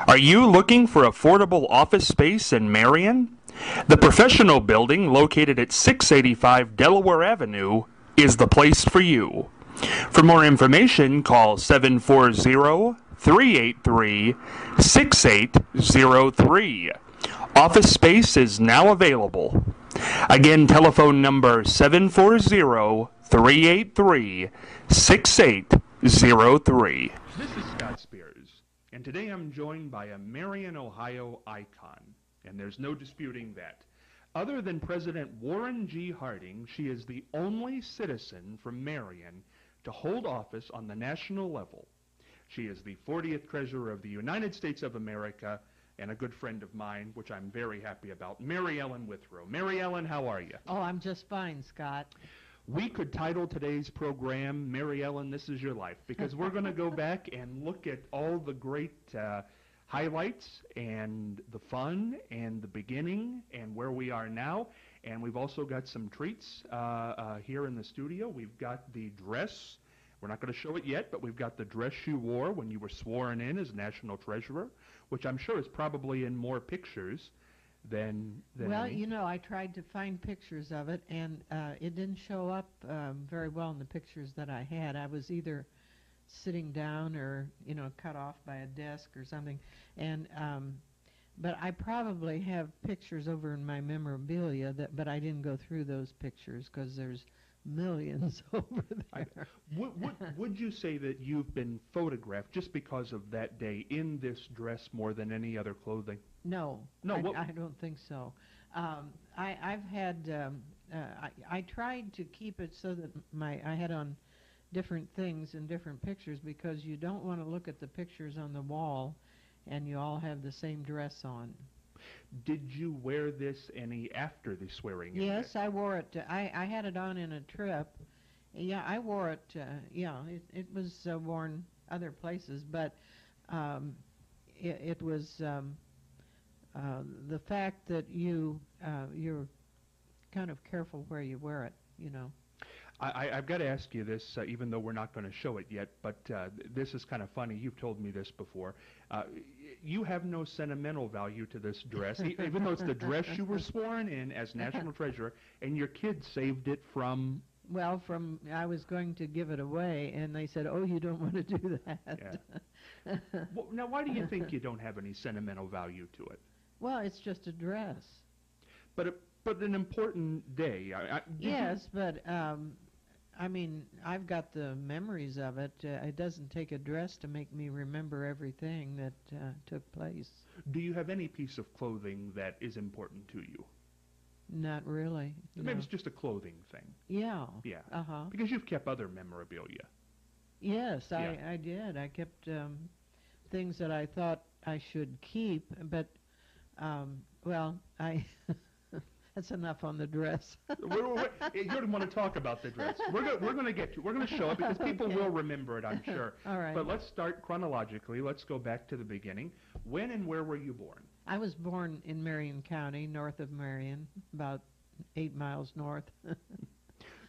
Are you looking for affordable office space in Marion? The professional building located at 685 Delaware Avenue is the place for you. For more information, call 740-383-6803. Office space is now available. Again, telephone number 740-383-6803. This is Scott Spears, and today I'm joined by a Marion, Ohio icon, and there's no disputing that. Other than President Warren G. Harding, she is the only citizen from Marion to hold office on the national level. She is the 40th Treasurer of the United States of America and a good friend of mine, which I'm very happy about, Mary Ellen Withrow. Mary Ellen, how are you? Oh, I'm just fine, Scott. We could title today's program, Mary Ellen, This Is Your Life, because we're going to go back and look at all the great highlights and the fun and the beginning and where we are now. And we've also got some treats here in the studio. We've got the dress. We're not going to show it yet, but we've got the dress you wore when you were sworn in as National Treasurer, which I'm sure is probably in more pictures than well, any. you know, I tried to find pictures of it, and it didn't show up very well in the pictures that I had. I was either sitting down or, you know, cut off by a desk or something. And but I probably have pictures over in my memorabilia, but I didn't go through those pictures because there's millions over there. Would you say that you've been photographed just because of that day in this dress more than any other clothing? No, I don't think so. I've had, I tried to keep it so that I had on different things in different pictures because you don't want to look at the pictures on the wall and you all have the same dress on. Did you wear this any after the swearing in? Yes, I wore it. I had it on in a trip. Yeah, I wore it. Yeah, it was worn other places, but it was the fact that you're kind of careful where you wear it, you know. I've got to ask you this, even though we're not going to show it yet, but this is kind of funny. You've told me this before. You have no sentimental value to this dress, even though it's the dress you were sworn in as National Treasurer, and your kids saved it from... Well, I was going to give it away, and they said, oh, you don't want to do that. Yeah. Well, now, why do you think you don't have any sentimental value to it? Well, it's just a dress. But an important day. Yes, but... I mean, I've got the memories of it. It doesn't take a dress to make me remember everything that took place. Do you have any piece of clothing that is important to you? Not really. Maybe no. It's just a clothing thing. Yeah. Yeah. Uh-huh. Because you've kept other memorabilia. Yes, yeah. I did. I kept things that I thought I should keep, but, well, that's enough on the dress. You don't want to talk about the dress. We're going to get to. We're going to show it because people will remember it, I'm sure. All right. But let's start chronologically. Let's go back to the beginning. When and where were you born? I was born in Marion County, north of Marion, about 8 miles north.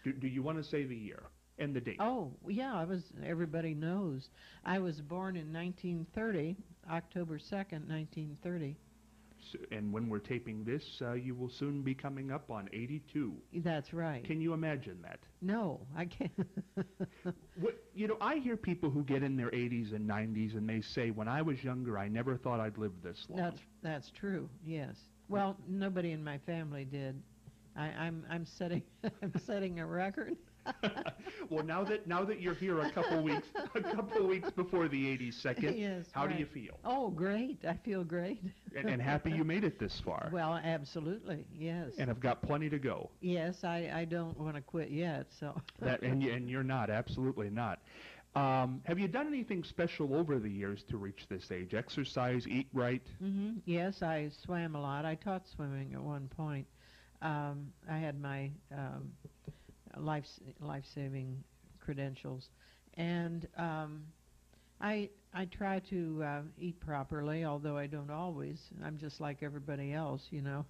Do you want to say the year and the date? Oh, yeah. Everybody knows. I was born in 1930, October 2nd, 1930. And when we're taping this, you will soon be coming up on 82. That's right. Can you imagine that? No, I can't. You know, I hear people who get in their 80s and 90s and they say, when I was younger, I never thought I'd live this long. That's true, yes. Well, nobody in my family did. I'm setting a record. Well, now that you're here a couple weeks before the 82nd, yes, how right. do you feel? Oh, great! I feel great. and happy you made it this far. Well, absolutely, yes. And have got plenty to go. Yes, I don't want to quit yet. So. And you're not, absolutely not. Have you done anything special over the years to reach this age? Exercise, eat right? Mm-hmm. Yes, I swam a lot. I taught swimming at one point. I had my life-saving credentials, and I try to eat properly, although I don't always. I'm just like everybody else, you know.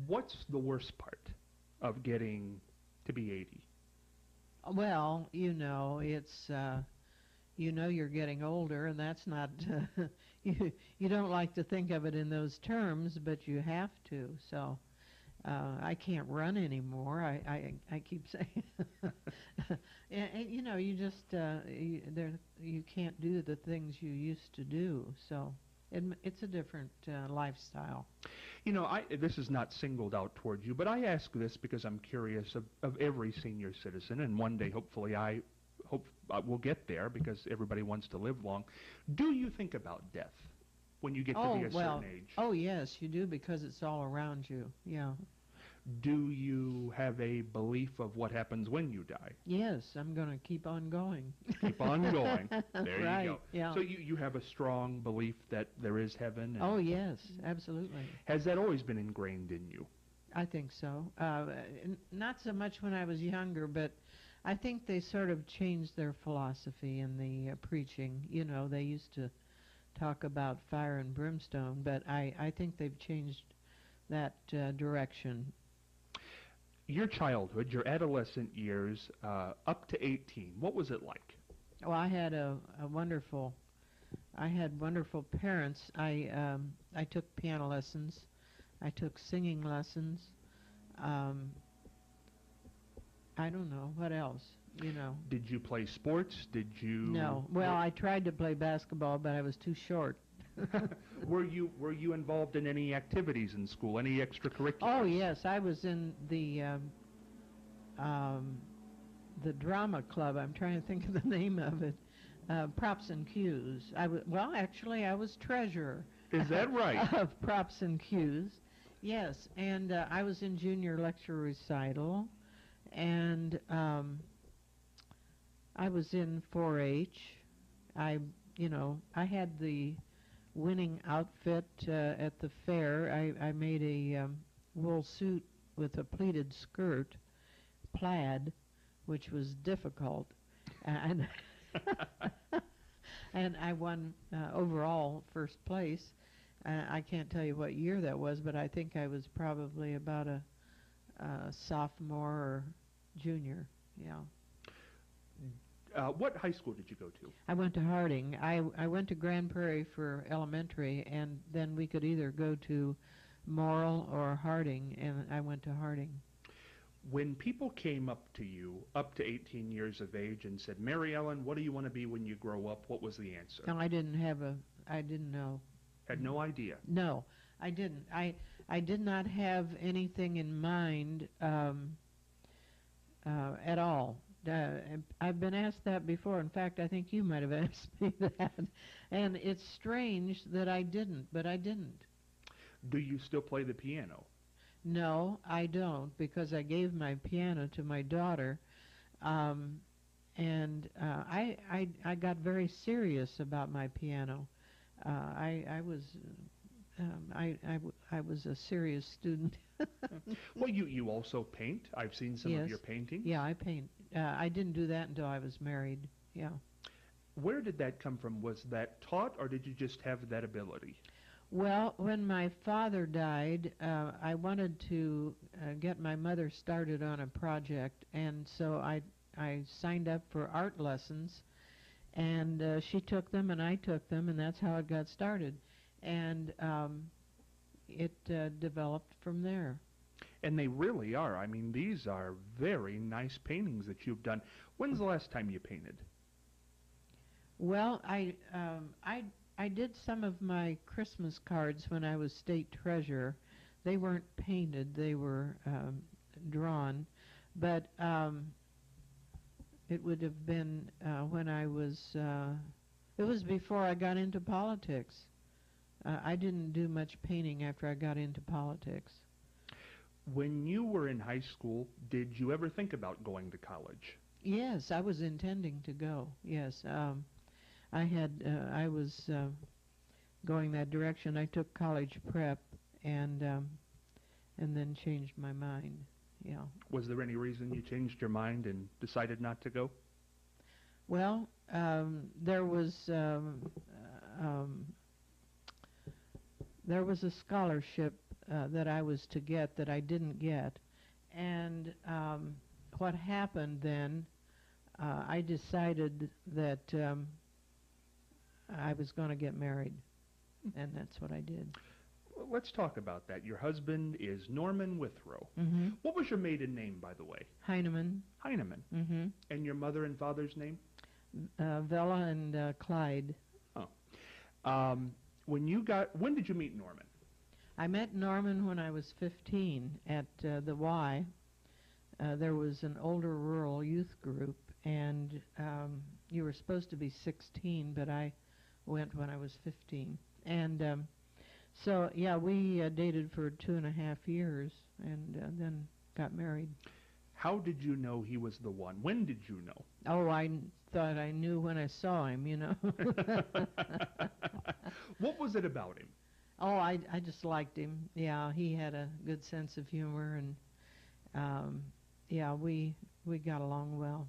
What's the worst part of getting to be 80? Well, you know, it's you know you're getting older, and that's not you don't like to think of it in those terms, but you have to. So I can't run anymore. I keep saying, and you know, you just you can't do the things you used to do. So it's a different lifestyle. You know, this is not singled out towards you, but I ask this because I'm curious of every senior citizen, and one day, hopefully, I hope we'll get there because everybody wants to live long. Do you think about death when you get to be a certain age? Oh, yes, you do, because it's all around you. Yeah. Do you have a belief of what happens when you die? Yes, I'm going to keep on going. Keep on going. There right, you go. Yeah. So you have a strong belief that there is heaven? Oh, yes, absolutely. Has that always been ingrained in you? I think so. Not so much when I was younger, but I think they sort of changed their philosophy in the preaching. You know, they used to talk about fire and brimstone, but I think they've changed that direction. Your childhood, your adolescent years, up to 18, what was it like? Oh, I had I had wonderful parents. I took piano lessons. I took singing lessons. I don't know what else. You know. Did you play sports? Did you? No. Well, I tried to play basketball, but I was too short. Were you involved in any activities in school? Any extracurriculars? Oh yes, I was in the drama club. I'm trying to think of the name of it. Props and Cues. Actually, I was treasurer. Is that right? Of Props and Cues. Yes, and I was in junior lecture recital, and I was in 4-H. I had the winning outfit at the fair. I made a wool suit with a pleated skirt, plaid, which was difficult, and and I won overall first place. I can't tell you what year that was, but I think I was probably about a sophomore or junior. Yeah. What high school did you go to? I went to Harding. I went to Grand Prairie for elementary, and then we could either go to Morrill or Harding, and I went to Harding. When people came up to you, up to 18 years of age, and said, "Mary Ellen, what do you want to be when you grow up?" What was the answer? No, I didn't know. Had no idea? No, I didn't. I did not have anything in mind at all. I've been asked that before. In fact, I think you might have asked me that. And it's strange that I didn't, but I didn't. Do you still play the piano? No, I don't, because I gave my piano to my daughter, and I got very serious about my piano. I was a serious student. Well, you also paint. I've seen some of your paintings. Yeah, I paint. I didn't do that until I was married. Yeah. Where did that come from? Was that taught, or did you just have that ability? Well, when my father died, I wanted to get my mother started on a project, and so I signed up for art lessons, and she took them and I took them, and that's how it got started. And it developed from there. And they really are. I mean, these are very nice paintings that you've done. When's the last time you painted? Well, I did some of my Christmas cards when I was state treasurer. They weren't painted; they were drawn. But it would have been when I was. It was before I got into politics. I didn't do much painting after I got into politics. When you were in high school, did you ever think about going to college? Yes, I was intending to go. Yes, I was going that direction. I took college prep and then changed my mind. Yeah. Was there any reason you changed your mind and decided not to go? Well, there was a scholarship that I was to get that I didn't get, and what happened then, I decided that I was going to get married, and that's what I did. Well, let's talk about that. Your husband is Norman Withrow. Mm-hmm. What was your maiden name, by the way? Heinemann. Heinemann. Mm-hmm. And your mother and father's name? Vella and Clyde. Oh. When did you meet Norman? I met Norman when I was 15 at the Y. There was an older rural youth group, and you were supposed to be 16, but I went when I was 15. And so, yeah, we dated for 2.5 years, and then got married. How did you know he was the one? When did you know? Oh, thought I knew when I saw him, you know. What was it about him? Oh, I just liked him. Yeah, he had a good sense of humor, and yeah, we got along well.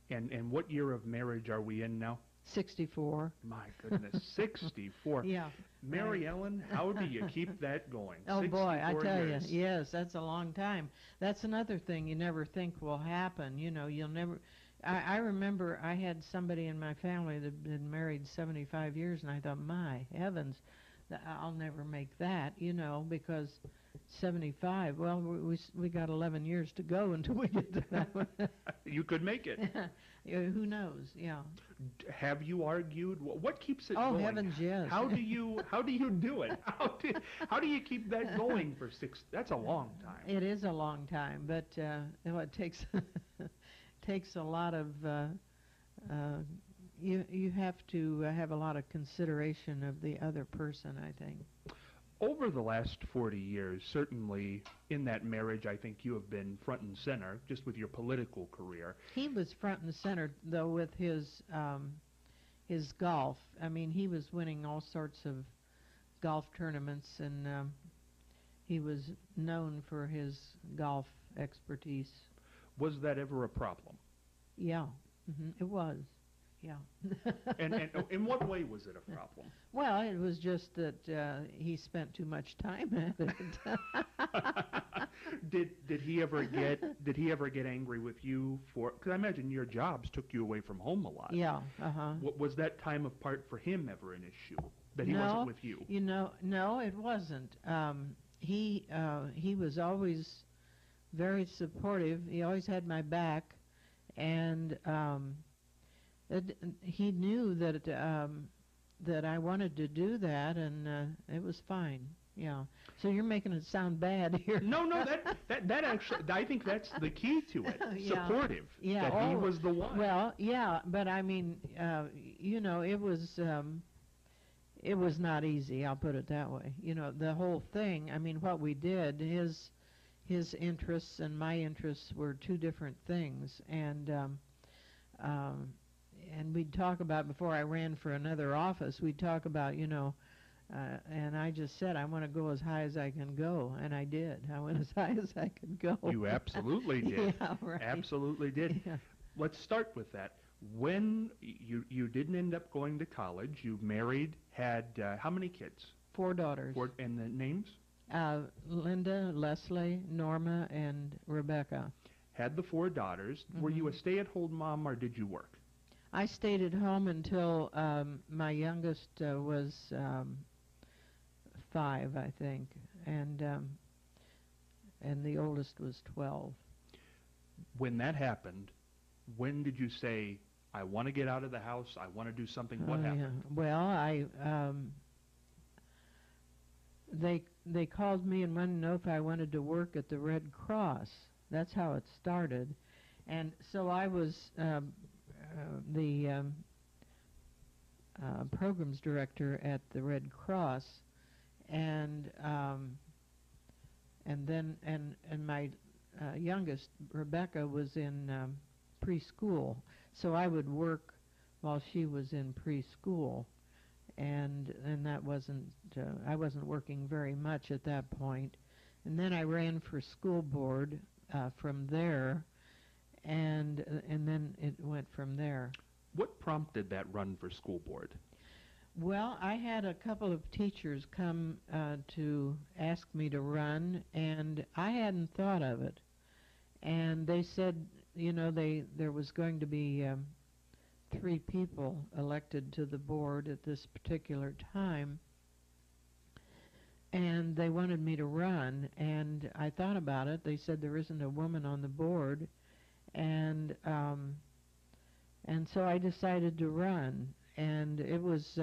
And what year of marriage are we in now? 64. My goodness, 64. Yeah. Mary Ellen, how do you keep that going? Oh boy, I tell years. you, yes, that's a long time. That's another thing you never think will happen. You know, you'll never. I remember I had somebody in my family that had been married 75 years, and I thought, my heavens, I'll never make that. You know, because 75. Well, we got 11 years to go until we get to that one. You could make it. Who knows? Yeah. Have you argued? What keeps it going? going? Oh heavens, yes. How do you do it? How do you keep that going for 6? That's a long time. It is a long time, but it takes takes a lot of. You have to have a lot of consideration of the other person, I think. Over the last 40 years, certainly in that marriage, I think you have been front and center, just with your political career. He was front and center, though, with his golf. I mean, he was winning all sorts of golf tournaments, and he was known for his golf expertise. Was that ever a problem? Yeah, it was. Yeah. And in what way was it a problem? Well, it was just that he spent too much time at it. Did he ever get angry with you for? Because I imagine your jobs took you away from home a lot. Yeah. Was that time apart for him ever an issue that he wasn't with you? You know, no, it wasn't. He was always very supportive. He always had my back, and he knew that that I wanted to do that, and it was fine. Yeah. So you're making it sound bad here. No, that actually, I think that's the key to it. Yeah. Supportive. Yeah. That he was the one. Well, yeah, but I mean, you know, it was not easy. I'll put it that way. You know, the whole thing. I mean, what we did, his interests and my interests were two different things, and we'd talk about, before I ran for another office, we'd talk about, you know, and I just said, I want to go as high as I can go, and I did. I went as high as I could go. You absolutely did. Yeah, right. Absolutely did. Yeah. Let's start with that. When you didn't end up going to college, you married, had how many kids? 4 daughters. And the names? Linda, Leslie, Norma, and Rebecca. Had the 4 daughters. Were you a stay-at-home mom, or did you work? I stayed at home until my youngest was 5, I think, and the oldest was 12. When that happened, when did you say, I want to get out of the house, I want to do something? What happened? Yeah. Well, they called me and wanted to know if I wanted to work at the Red Cross. That's how it started. And so I was the programs director at the Red Cross, and then my youngest, Rebecca, was in preschool, so I would work while she was in preschool, and that wasn't I wasn't working very much at that point. And then I ran for school board from there, and then it went from there. What prompted that run for school board? Well, I had a couple of teachers come to ask me to run, and I hadn't thought of it. And they said, you know, there was going to be 3 people elected to the board at this particular time, and they wanted me to run, and I thought about it. They said there isn't a woman on the board, and so I decided to run, and it was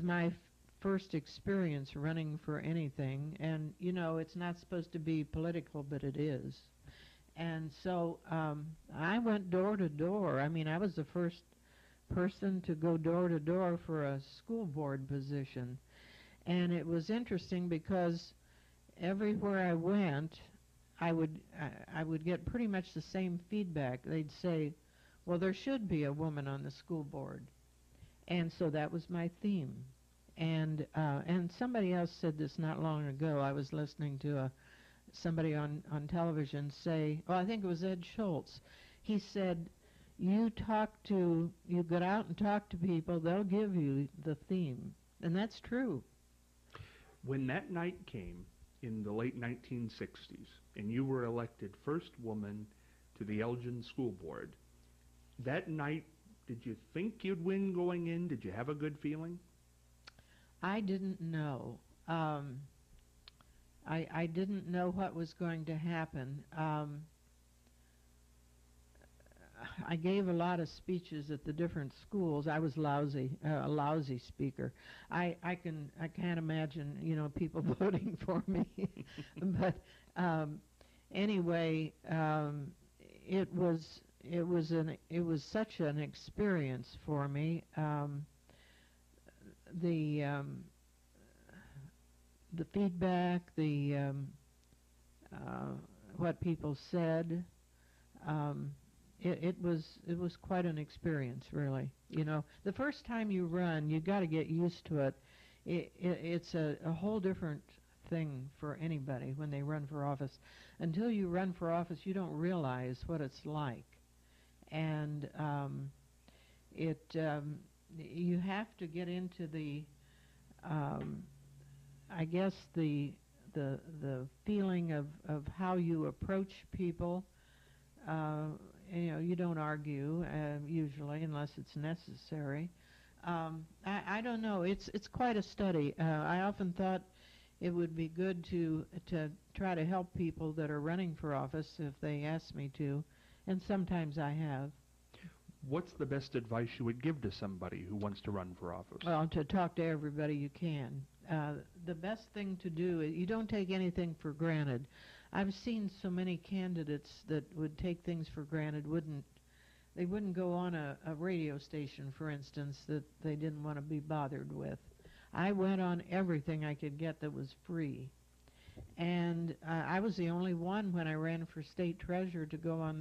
my first experience running for anything, and it's not supposed to be political, but it is. And so I went door to door. I mean, I was the first person to go door to door for a school board position. And it was interesting because everywhere I went, I would get pretty much the same feedback. They'd say, well, there should be a woman on the school board. And so that was my theme. And somebody else said this not long ago. I was listening to somebody on television say, I think it was Ed Schultz. He said, you get out and talk to people, they'll give you the theme. And that's true. When that night came in the late 1960s, and you were elected first woman to the Elgin School Board, that night, did you think you'd win going in? Did you have a good feeling? I didn't know. I didn't know what was going to happen. I gave a lot of speeches at the different schools. I was a lousy speaker. I can't imagine, people voting for me. But anyway, it was such an experience for me. The feedback, what people said, it was quite an experience, really. The first time you run, you got to get used to it. It's a whole different thing for anybody when they run for office. Until you run for office, you don't realize what it's like, and you have to get into the I guess the feeling of how you approach people. You don't argue usually unless it's necessary. I don't know. It's quite a study. I often thought it would be good to try to help people that are running for office if they ask me to, and sometimes I have. What's the best advice you would give to somebody who wants to run for office? Well, to talk to everybody you can. The best thing to do is you don't take anything for granted. I've seen so many candidates that would take things for granted. They wouldn't go on a radio station, for instance, that they didn't want to be bothered with. I went on everything I could get that was free. And I was the only one when I ran for state treasurer to go on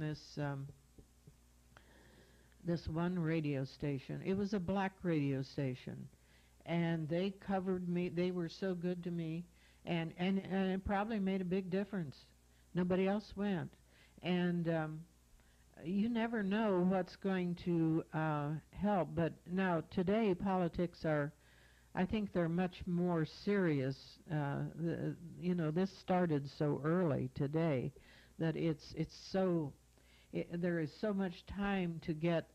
this one radio station. It was a black radio station, and they covered me. They were so good to me, and it probably made a big difference. Nobody else went, and you never know what's going to help. But now today politics I think they're much more serious. This started so early today that there is so much time to get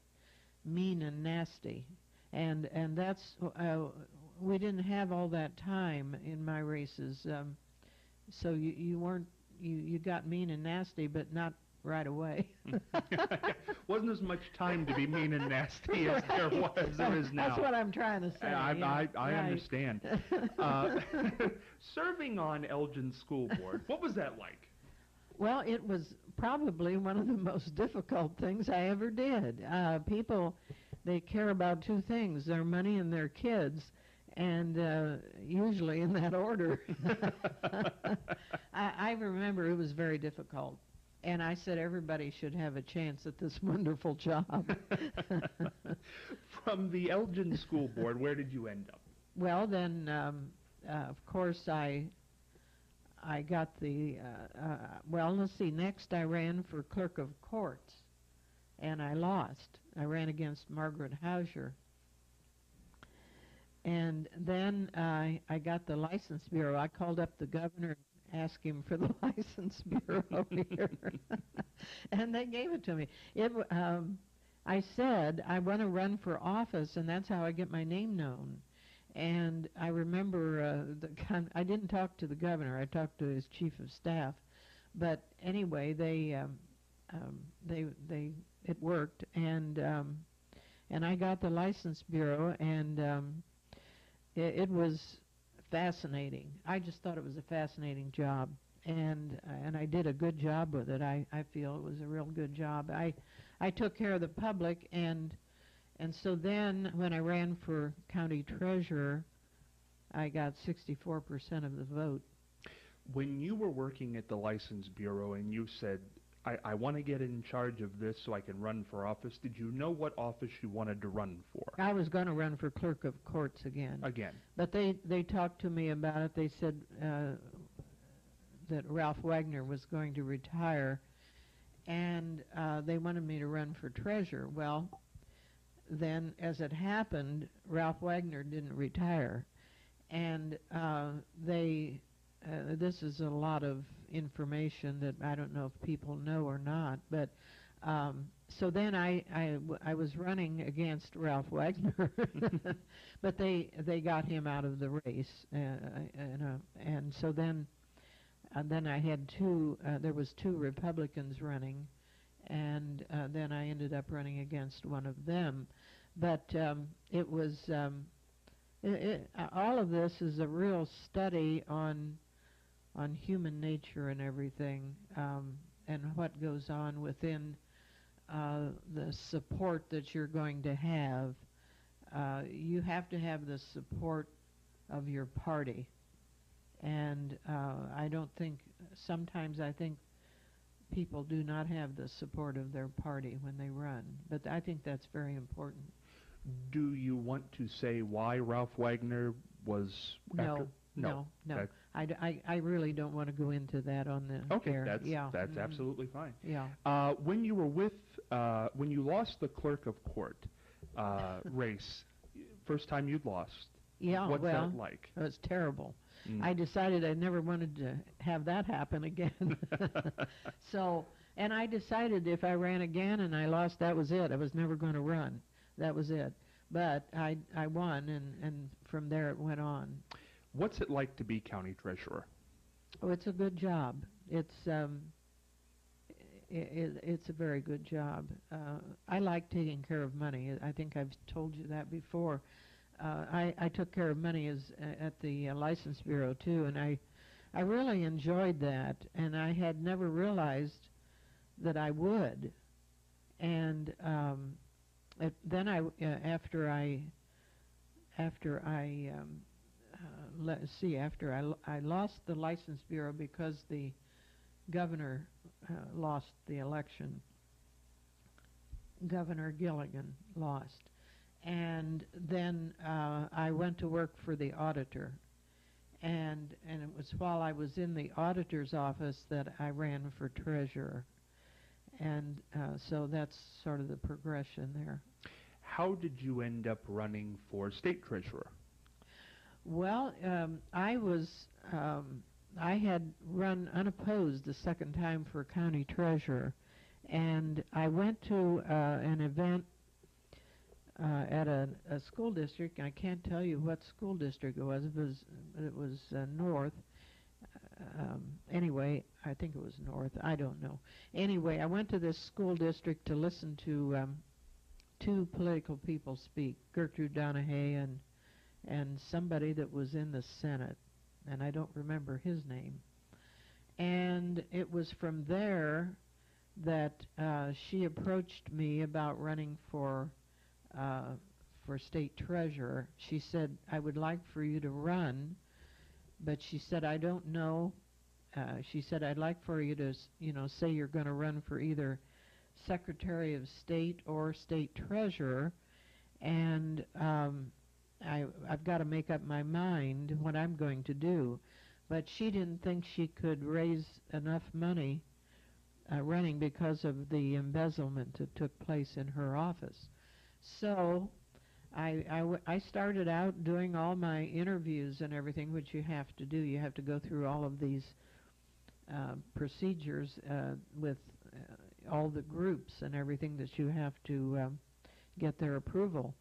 mean and nasty, and that's we didn't have all that time in my races, so you got mean and nasty, but not right away. Wasn't as much time to be mean and nasty as there is now. That's what I'm trying to say. I right. understand. Serving on Elgin School Board, what was that like? Well, it was probably one of the most difficult things I ever did. People, they care about 2 things, their money and their kids, and usually in that order. I remember it was very difficult, and I said everybody should have a chance at this wonderful job. From the Elgin School Board, where did you end up? Well, then, of course, I got let's see, next I ran for clerk of courts, and I lost. I ran against Margaret Hauser. And then I got the license bureau. I called up the governor and asked him for the license bureau here. And they gave it to me. I said, I want to run for office, and that's how I get my name known. And I remember I didn't talk to the governor. I talked to his chief of staff. But anyway, it worked, and I got the license bureau, and it was fascinating. I just thought it was a fascinating job, and I did a good job with it. I feel it was a real good job. I took care of the public, and so then when I ran for county treasurer, I got 64% of the vote. When you were working at the License Bureau and you said, I want to get in charge of this so I can run for office, did you know what office you wanted to run for? I was going to run for clerk of courts again. But they talked to me about it. They said that Ralph Wagner was going to retire, and they wanted me to run for treasurer. Well, then, as it happened, Ralph Wagner didn't retire. And this is a lot of information that I don't know if people know or not, but so then I was running against Ralph Wagner, but they got him out of the race, and so then I had there was two Republicans running, and then I ended up running against one of them, but it was all of this is a real study on human nature and everything, and what goes on within the support that you're going to have. You have to have the support of your party, and sometimes I think people do not have the support of their party when they run, but I think that's very important. Do you want to say why Ralph Wagner was after? No. I really don't want to go into that on the air. That's absolutely fine. Yeah. When you were when you lost the clerk of court race, first time you'd lost. Yeah. What's that like? It was terrible. I decided I never wanted to have that happen again. And I decided if I ran again and I lost, that was it. I was never going to run. That was it. But I won, and from there it went on. What's it like to be county treasurer? Oh, it's a good job. It's a very good job. I like taking care of money. I think I've told you that before. I took care of money at the License Bureau too, and I really enjoyed that. And I had never realized that I would. And then after I lost the License Bureau because the governor lost the election. Governor Gilligan lost. And then I went to work for the auditor. And it was while I was in the auditor's office that I ran for treasurer. And so that's sort of the progression there. How did you end up running for state treasurer? Well, I had run unopposed the second time for county treasurer, and I went to an event at a school district. I can't tell you what school district it was. It was North. Anyway, I think it was North. I don't know. Anyway, I went to this school district to listen to two political people speak, Gertrude Donahue and somebody that was in the Senate, and I don't remember his name. And it was from there that she approached me about running for state treasurer. She said, I would like for you to run, but she said, I don't know. She said, I'd like for you to, say you're going to run for either Secretary of State or State Treasurer, and I've got to make up my mind what I'm going to do. But she didn't think she could raise enough money running because of the embezzlement that took place in her office. So I started out doing all my interviews and everything, which you have to do. You have to go through all of these procedures with all the groups and everything that you have to get their approval.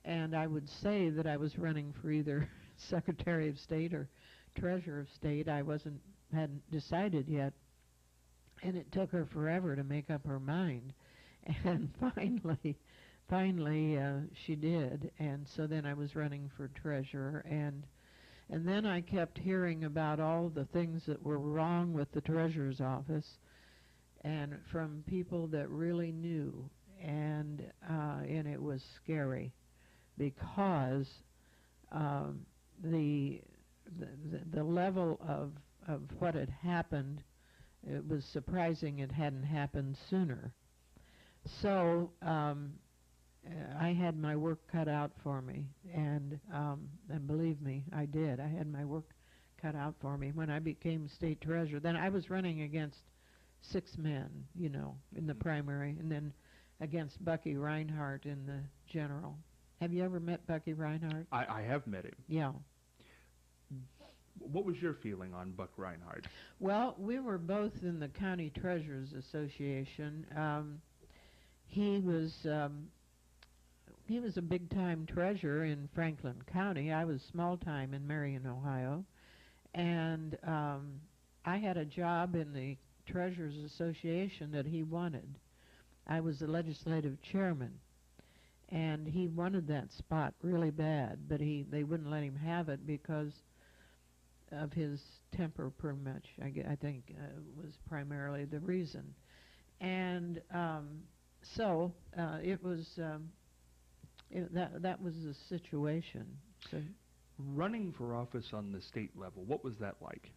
And I would say that I was running for either Secretary of State or Treasurer of State. I hadn't decided yet, and it took her forever to make up her mind. And finally, she did. And so then I was running for treasurer, and then I kept hearing about all the things that were wrong with the treasurer's office, and from people that really knew, and it was scary because the level of what had happened, it was surprising it hadn't happened sooner. So I had my work cut out for me, and believe me, I did. I had my work cut out for me when I became state treasurer. Then I was running against 6 men, in the primary, and then against Bucky Reinhardt in the general. Have you ever met Bucky Reinhardt? I have met him. Yeah. What was your feeling on Buck Reinhardt? Well, we were both in the County Treasurers Association. He was a big-time treasurer in Franklin County. I was small-time in Marion, Ohio. And I had a job in the Treasurers Association that he wanted. I was the legislative chairman. And he wanted that spot really bad, but they wouldn't let him have it because of his temper, pretty much. I think was primarily the reason. And so it was that was the situation. So running for office on the state level, what was that like?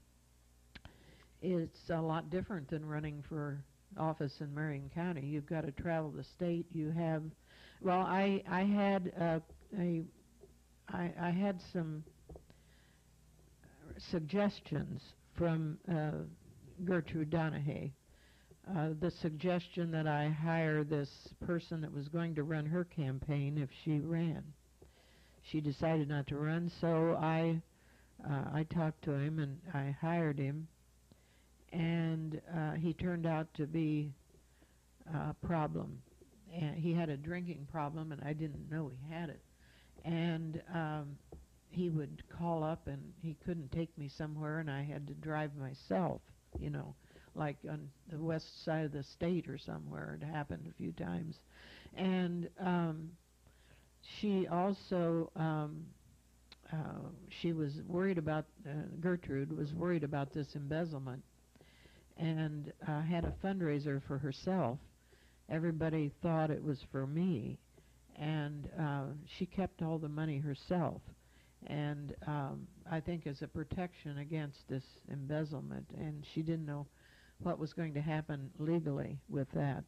It's a lot different than running for office in Marion County. You've got to travel the state. You have, well, I had some suggestions from Gertrude Donahue. The suggestion that I hire this person that was going to run her campaign if she ran. She decided not to run, so I talked to him and I hired him, and he turned out to be a problem. And he had a drinking problem, and I didn't know he had it. And he would call up, and he couldn't take me somewhere, and I had to drive myself, like on the west side of the state or somewhere. It happened a few times. And she also, she was worried about, Gertrude was worried about this embezzlement, and had a fundraiser for herself. Everybody thought it was for me, and she kept all the money herself. And I think as a protection against this embezzlement, and she didn't know what was going to happen legally with that.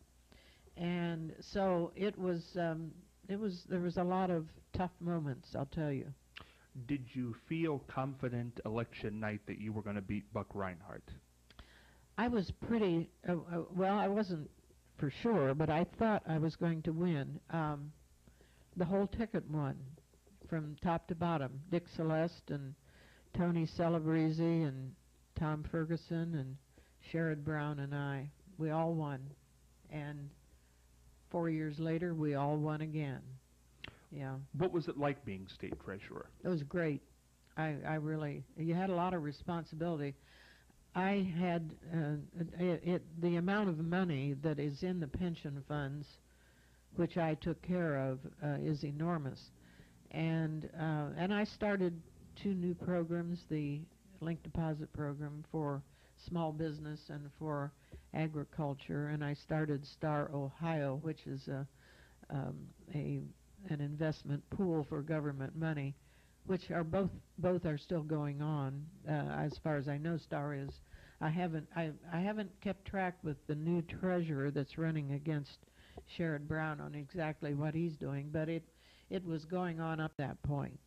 And so there was a lot of tough moments, I'll tell you. Did you feel confident election night that you were going to beat Buck Reinhardt? I was pretty, well, I wasn't for sure, but I thought I was going to win. The whole ticket won from top to bottom. Dick Celeste and Tony Celebrezzi and Tom Ferguson and Sherrod Brown and I, we all won. And 4 years later, we all won again. Yeah. What was it like being state treasurer? It was great. I really, you had a lot of responsibility. I had the amount of money that is in the pension funds, which I took care of, is enormous. And I started 2 new programs, the Link Deposit Program for small business and for agriculture, and I started Star Ohio, which is an investment pool for government money, which are both are still going on. As far as I know, Star is. I haven't kept track with the new treasurer that's running against Sherrod Brown on exactly what he's doing, but it was going on up that point.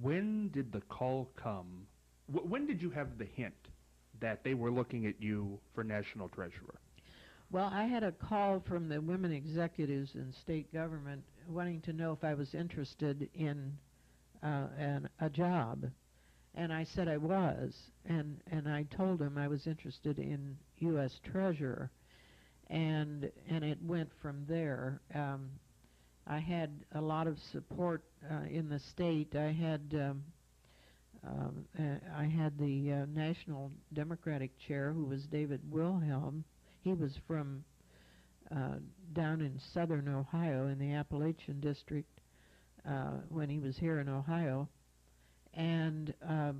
When did the call come? When did you have the hint that they were looking at you for national treasurer? Well, I had a call from the women executives in state government wanting to know if I was interested in a job. And I said I was, and I told them I was interested in U.S. Treasurer. and it went from there. I had a lot of support in the state. I had the National Democratic chair, who was David Wilhelm. He was from down in southern Ohio in the Appalachian District when he was here in Ohio. And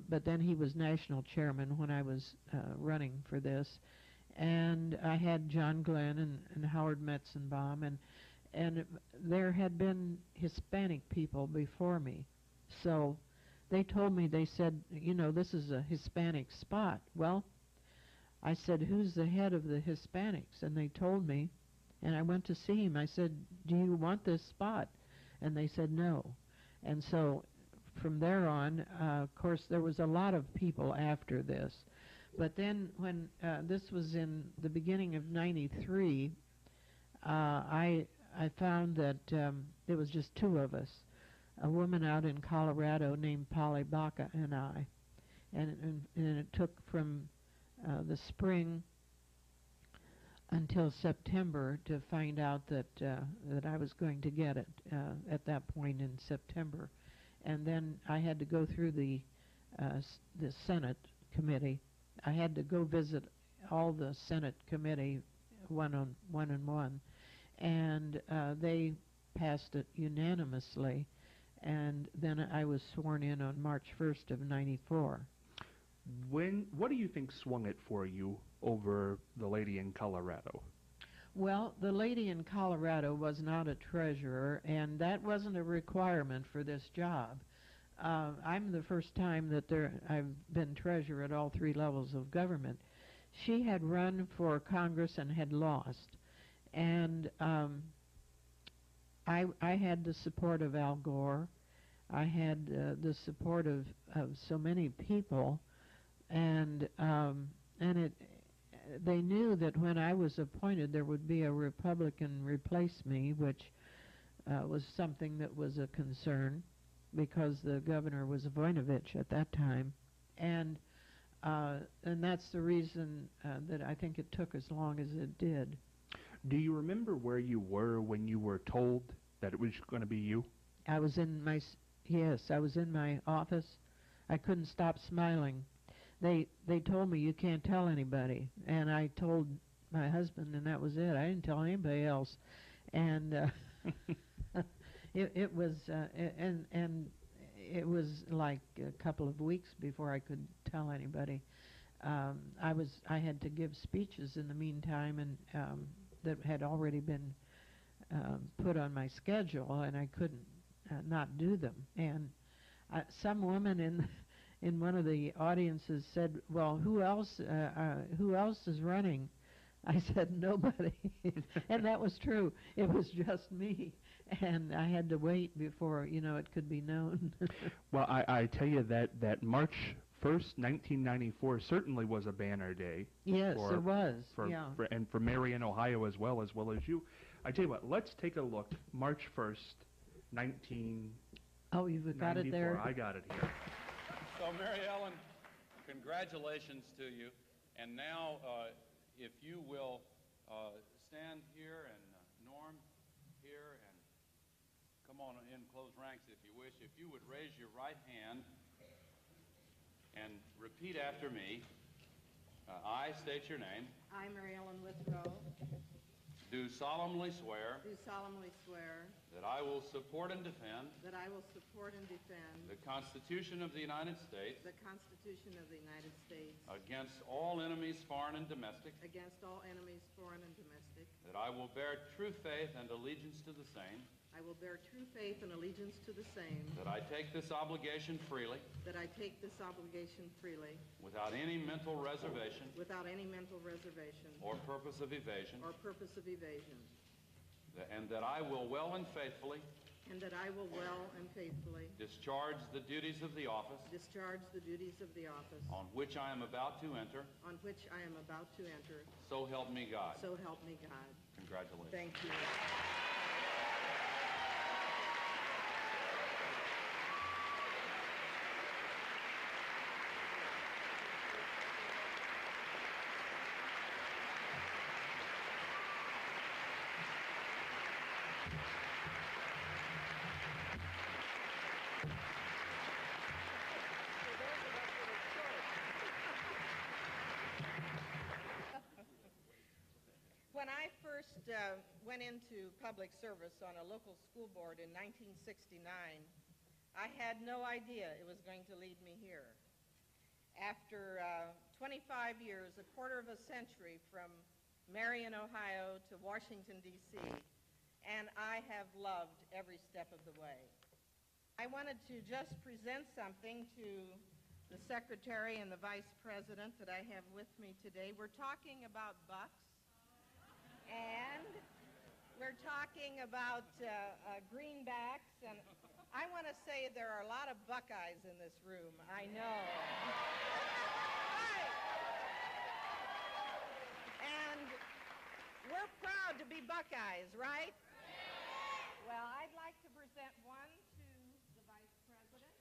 but then he was national chairman when I was running for this. And I had John Glenn and Howard Metzenbaum, and there had been Hispanic people before me. So they told me, they said, you know, this is a Hispanic spot. Well, I said, who's the head of the Hispanics? And they told me, and I went to see him. I said, do you want this spot? And they said no. And so from there on, of course, there was a lot of people after this. But then when this was in the beginning of '93, I found that there was just two of us, a woman out in Colorado named Polly Baca and I. And it took from the spring until September to find out that I was going to get it at that point in September. And then I had to go through the Senate committee. I had to go visit all the Senate committee one on one, and they passed it unanimously. And then I was sworn in on March 1st of '94. What do you think swung it for you over the lady in Colorado? Well, the lady in Colorado was not a treasurer, and that wasn't a requirement for this job. I'm the first time that I've been treasurer at all three levels of government. She had run for Congress and had lost, and I had the support of Al Gore. I had the support of so many people, and they knew that when I was appointed there would be a Republican replace me, which was something that was a concern because the governor was Voinovich at that time, and that's the reason that I think it took as long as it did. Do you remember where you were when you were told that it was going to be you? I was in my office. I couldn't stop smiling. They told me, you can't tell anybody, and I told my husband, and that was it. I didn't tell anybody else, and it was it was like a couple of weeks before I could tell anybody. I had to give speeches in the meantime, and that had already been put on my schedule, and I couldn't not do them. And some woman in one of the audiences said, well, who else is running? I said, nobody. And that was true. It was just me. And I had to wait before, it could be known. Well, I tell you that March 1st, 1994 certainly was a banner day. Yes, it was. And for Marion, Ohio as well as you. I tell you what, let's take a look. March 1st, 1994. Oh, you've got it there? I got it here. So, Mary Ellen, congratulations to you. And now, if you will stand here, and Norm here, and come on in close ranks if you wish. If you would raise your right hand and repeat after me. I state your name. I, Mary Ellen Withrow, Do solemnly swear do solemnly swear that I will support and defend that I will support and defend the Constitution of the United States the Constitution of the United States against all enemies, foreign and domestic, against all enemies, foreign and domestic. that I will bear true faith and allegiance to the same, I will bear true faith and allegiance to the same, that I take this obligation freely that I take this obligation freely without any mental reservation without any mental reservation or purpose of evasion, or purpose of evasion, and that I will well and faithfully and that I will well and faithfully discharge the duties of the office discharge the duties of the office on which I am about to enter. on which I am about to enter. So help me God. So help me God. Congratulations. Thank you. went into public service on a local school board in 1969, I had no idea it was going to lead me here. After 25 years, a quarter of a century from Marion, Ohio to Washington, D.C., and I have loved every step of the way. I wanted to just present something to the Secretary and the Vice President that I have with me today. We're talking about bucks, and we're talking about greenbacks, and I want to say there are a lot of Buckeyes in this room. I know. Right. And we're proud to be Buckeyes, right? Well, I'd like to present one to the Vice President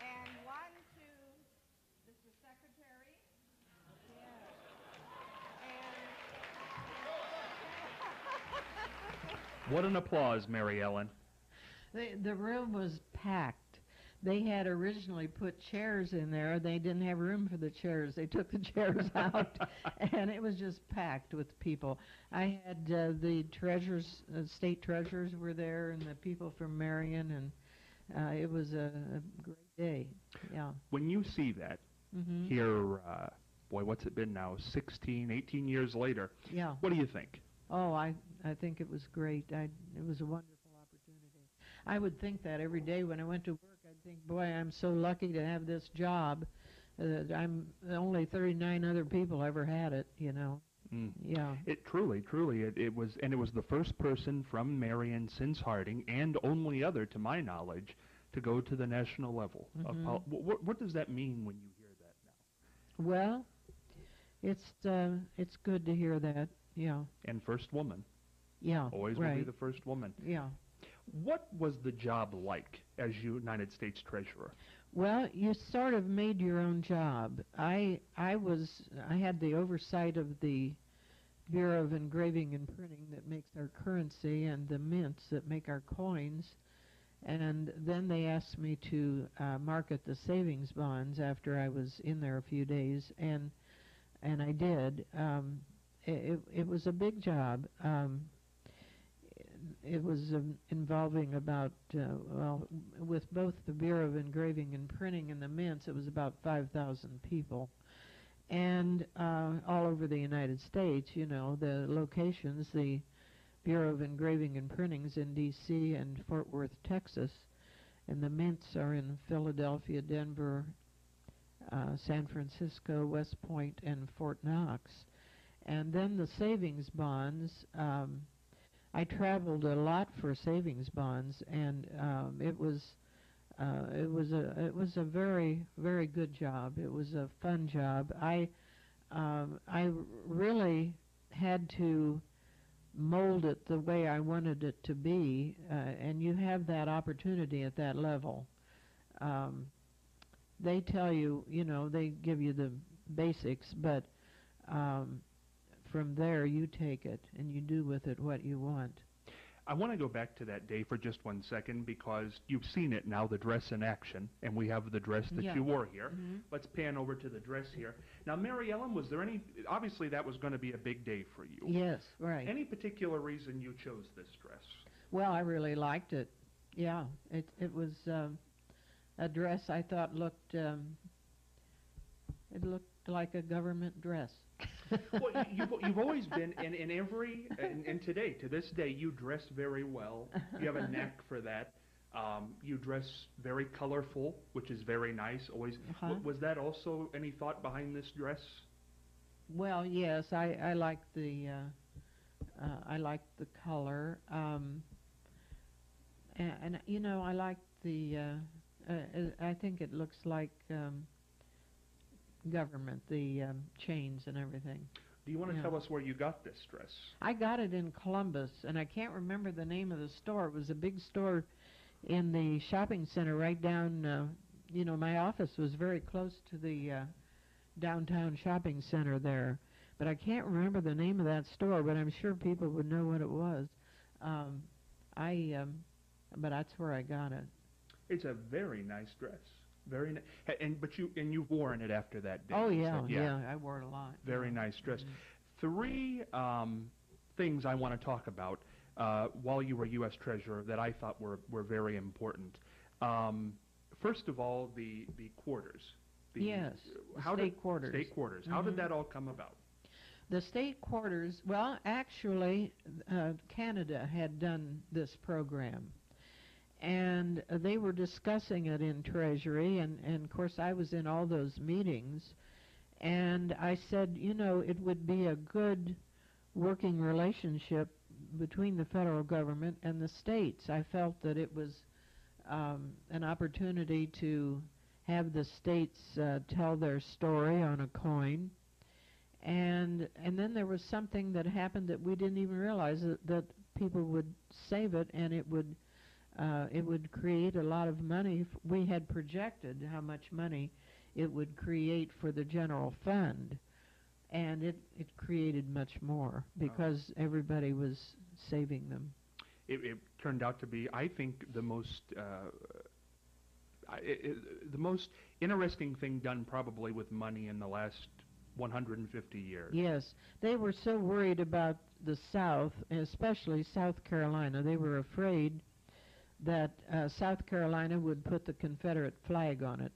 and one to Mr. Secretary. Yes. And What an applause, Mary Ellen. The room was packed. They had originally put chairs in there. They didn't have room for the chairs. They took the chairs out, and it was just packed with people. I had the treasurers, state treasurers were there, and the people from Marion, and it was a great day. Yeah. When you see that here, boy, what's it been now, 16, 18 years later, Yeah. what do you think? Oh, I think it was great. It was a wonderful opportunity. I would think that every day when I went to work. I'd think, boy, I'm so lucky to have this job. I'm only 39 other people ever had it, you know. Mm. Yeah. It truly, it was, and it was the first person from Marion since Harding, and only other, to my knowledge, to go to the national level. What does that mean when you hear that now? Well, it's good to hear that. Yeah. And first woman. Yeah. Always right. will be the first woman. Yeah. What was the job like as United States Treasurer? Well, you sort of made your own job. I had the oversight of the Bureau of Engraving and Printing that makes our currency and the mints that make our coins. And then they asked me to market the savings bonds after I was in there a few days, and I did. It was a big job. It was involving about, with both the Bureau of Engraving and Printing and the mints, it was about 5,000 people. And all over the United States, you know, the locations, the Bureau of Engraving and Printing's in D.C. and Fort Worth, Texas, and the mints are in Philadelphia, Denver, San Francisco, West Point, and Fort Knox. And then the savings bonds, I traveled a lot for savings bonds, and it was a very, very good job. It was a fun job. I really had to mold it the way I wanted it to be, and you have that opportunity at that level. They tell you, you know, they give you the basics, but from there you take it and you do with it what you want. I want to go back to that day for just 1 second because you've seen it now, the dress in action, and we have the dress that you wore here. Let's pan over to the dress here. Now, Mary Ellen, was there any, obviously that was going to be a big day for you. Yes, right. Any particular reason you chose this dress? Well, I really liked it. Yeah, it was a dress I thought looked, it looked like a government dress. Well, you've always been, and today, to this day, you dress very well. You have a knack for that. You dress very colorful, which is very nice. Always. Was that also any thought behind this dress? Well, yes, I like the color, and you know, I like the. I think it looks like government, the chains and everything. Do you want to tell us where you got this dress? I got it in Columbus, and I can't remember the name of the store. It was a big store in the shopping center right down, you know, my office was very close to the downtown shopping center there. But I can't remember the name of that store, but I'm sure people would know what it was. But that's where I got it. It's a very nice dress. Very nice. But you've worn it after that day. Oh, yeah, I wore it a lot. Very nice dress. three things I want to talk about while you were U.S. Treasurer that I thought were very important. First of all, the quarters. Yes, the state quarters. State quarters. How did that all come about? The state quarters, well, actually, Canada had done this program. And they were discussing it in Treasury, and of course I was in all those meetings. And I said, you know, it would be a good working relationship between the federal government and the states. I felt that it was an opportunity to have the states tell their story on a coin. And then there was something that happened that we didn't even realize, that people would save it, and it would create a lot of money. We had projected how much money it would create for the general fund, and it created much more because everybody was saving them. It turned out to be, I think, the most interesting thing done probably with money in the last 150 years. Yes, they were so worried about the South, especially South Carolina. They were afraid that South Carolina would put the Confederate flag on it.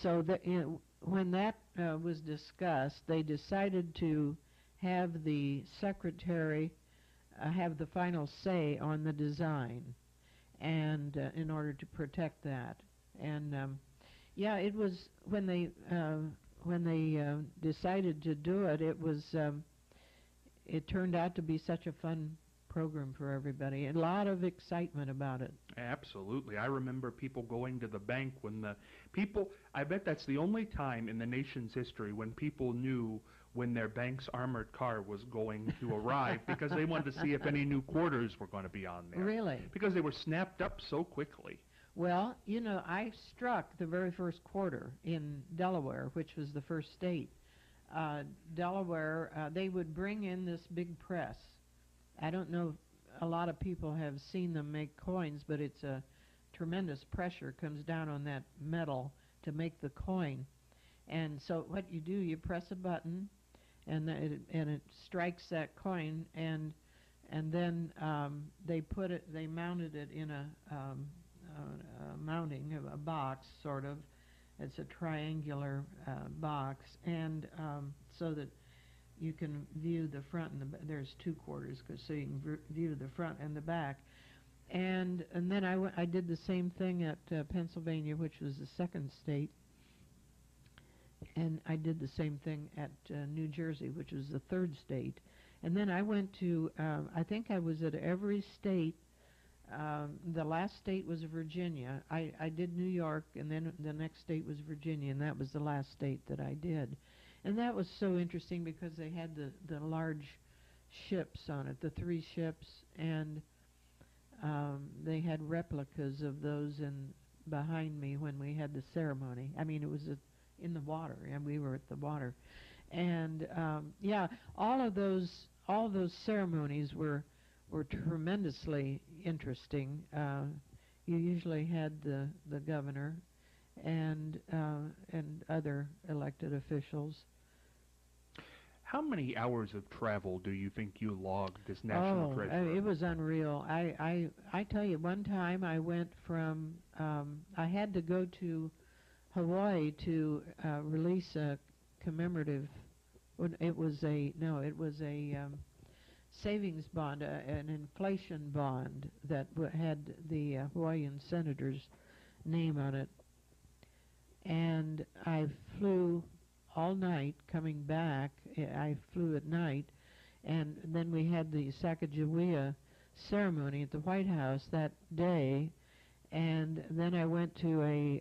So when that was discussed, they decided to have the secretary have the final say on the design, and in order to protect that. And yeah, it was when they decided to do it. It turned out to be such a fun program for everybody. A lot of excitement about it. Absolutely. I remember people going to the bank I bet that's the only time in the nation's history when people knew when their bank's armored car was going to arrive, because they wanted to see if any new quarters were going to be on there. Really? Because they were snapped up so quickly. Well, you know, I struck the very first quarter in Delaware, which was the first state. Delaware, they would bring in this big press. I don't know if a lot of people have seen them make coins, but it's a tremendous pressure comes down on that metal to make the coin. And so what you do, you press a button, and it strikes that coin, and then they mounted it in a mounting of a box, sort of. It's a triangular box, and so that you can view the front and there's two quarters, so you can view the front and the back. And then I did the same thing at Pennsylvania, which was the second state, and I did the same thing at New Jersey, which was the third state. And then I went to, I think I was at every state. The last state was Virginia. I did New York, and then the next state was Virginia, and that was the last state that I did. And that was so interesting because they had the large ships on it, the 3 ships, and they had replicas of those behind me when we had the ceremony. I mean, it was in the water, and we were at the water. And yeah, all those ceremonies were tremendously interesting. You usually had the governor and other elected officials. How many hours of travel do you think you logged as national treasurer? It was unreal. I tell you, one time I went from I had to go to Hawaii to release a commemorative. It was a savings bond, an inflation bond that had the Hawaiian senator's name on it. And I flew all night coming back. I flew at night, and then we had the Sacagawea ceremony at the White House that day, and then I went to a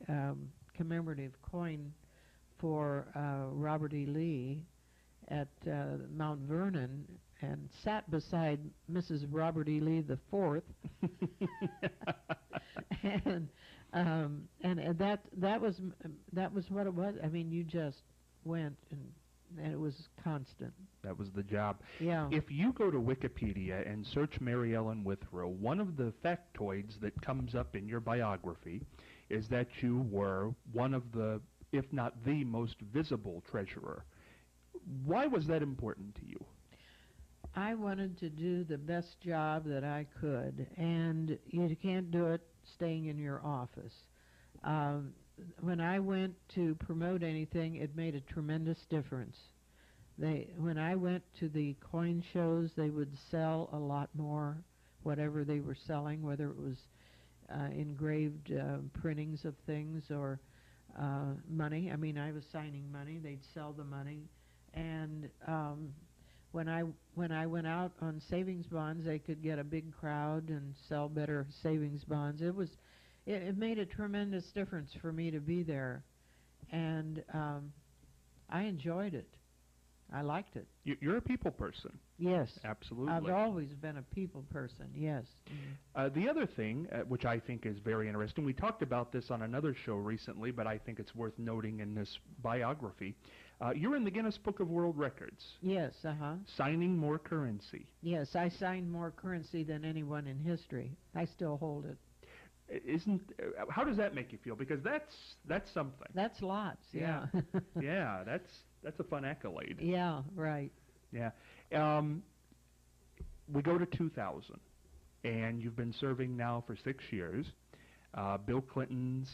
commemorative coin for Robert E. Lee at Mount Vernon, and sat beside Mrs. Robert E. Lee the Fourth, and that was what it was. I mean, you just went, and it was constant. That was the job. Yeah. If you go to Wikipedia and search Mary Ellen Withrow, one of the factoids that comes up in your biography is that you were one of the, if not the most visible treasurer. Why was that important to you? I wanted to do the best job that I could, and you can't do it staying in your office. When I went to promote anything, it made a tremendous difference. When I went to the coin shows, they would sell a lot more, whatever they were selling, whether it was engraved printings of things or money. I mean, I was signing money. They'd sell the money, and when I went out on savings bonds, they could get a big crowd and sell better savings bonds. It made a tremendous difference for me to be there, and I enjoyed it. I liked it. You're a people person. Yes. Absolutely. I've always been a people person, yes. The other thing, which I think is very interesting, we talked about this on another show recently, but I think it's worth noting in this biography. You're in the Guinness Book of World Records. Yes, Signing more currency. Yes, I signed more currency than anyone in history. I still hold it. How does that make you feel? Because that's something. That's lots, yeah. Yeah, that's a fun accolade. Yeah, right. Yeah. We go to 2000, and you've been serving now for 6 years. Bill Clinton's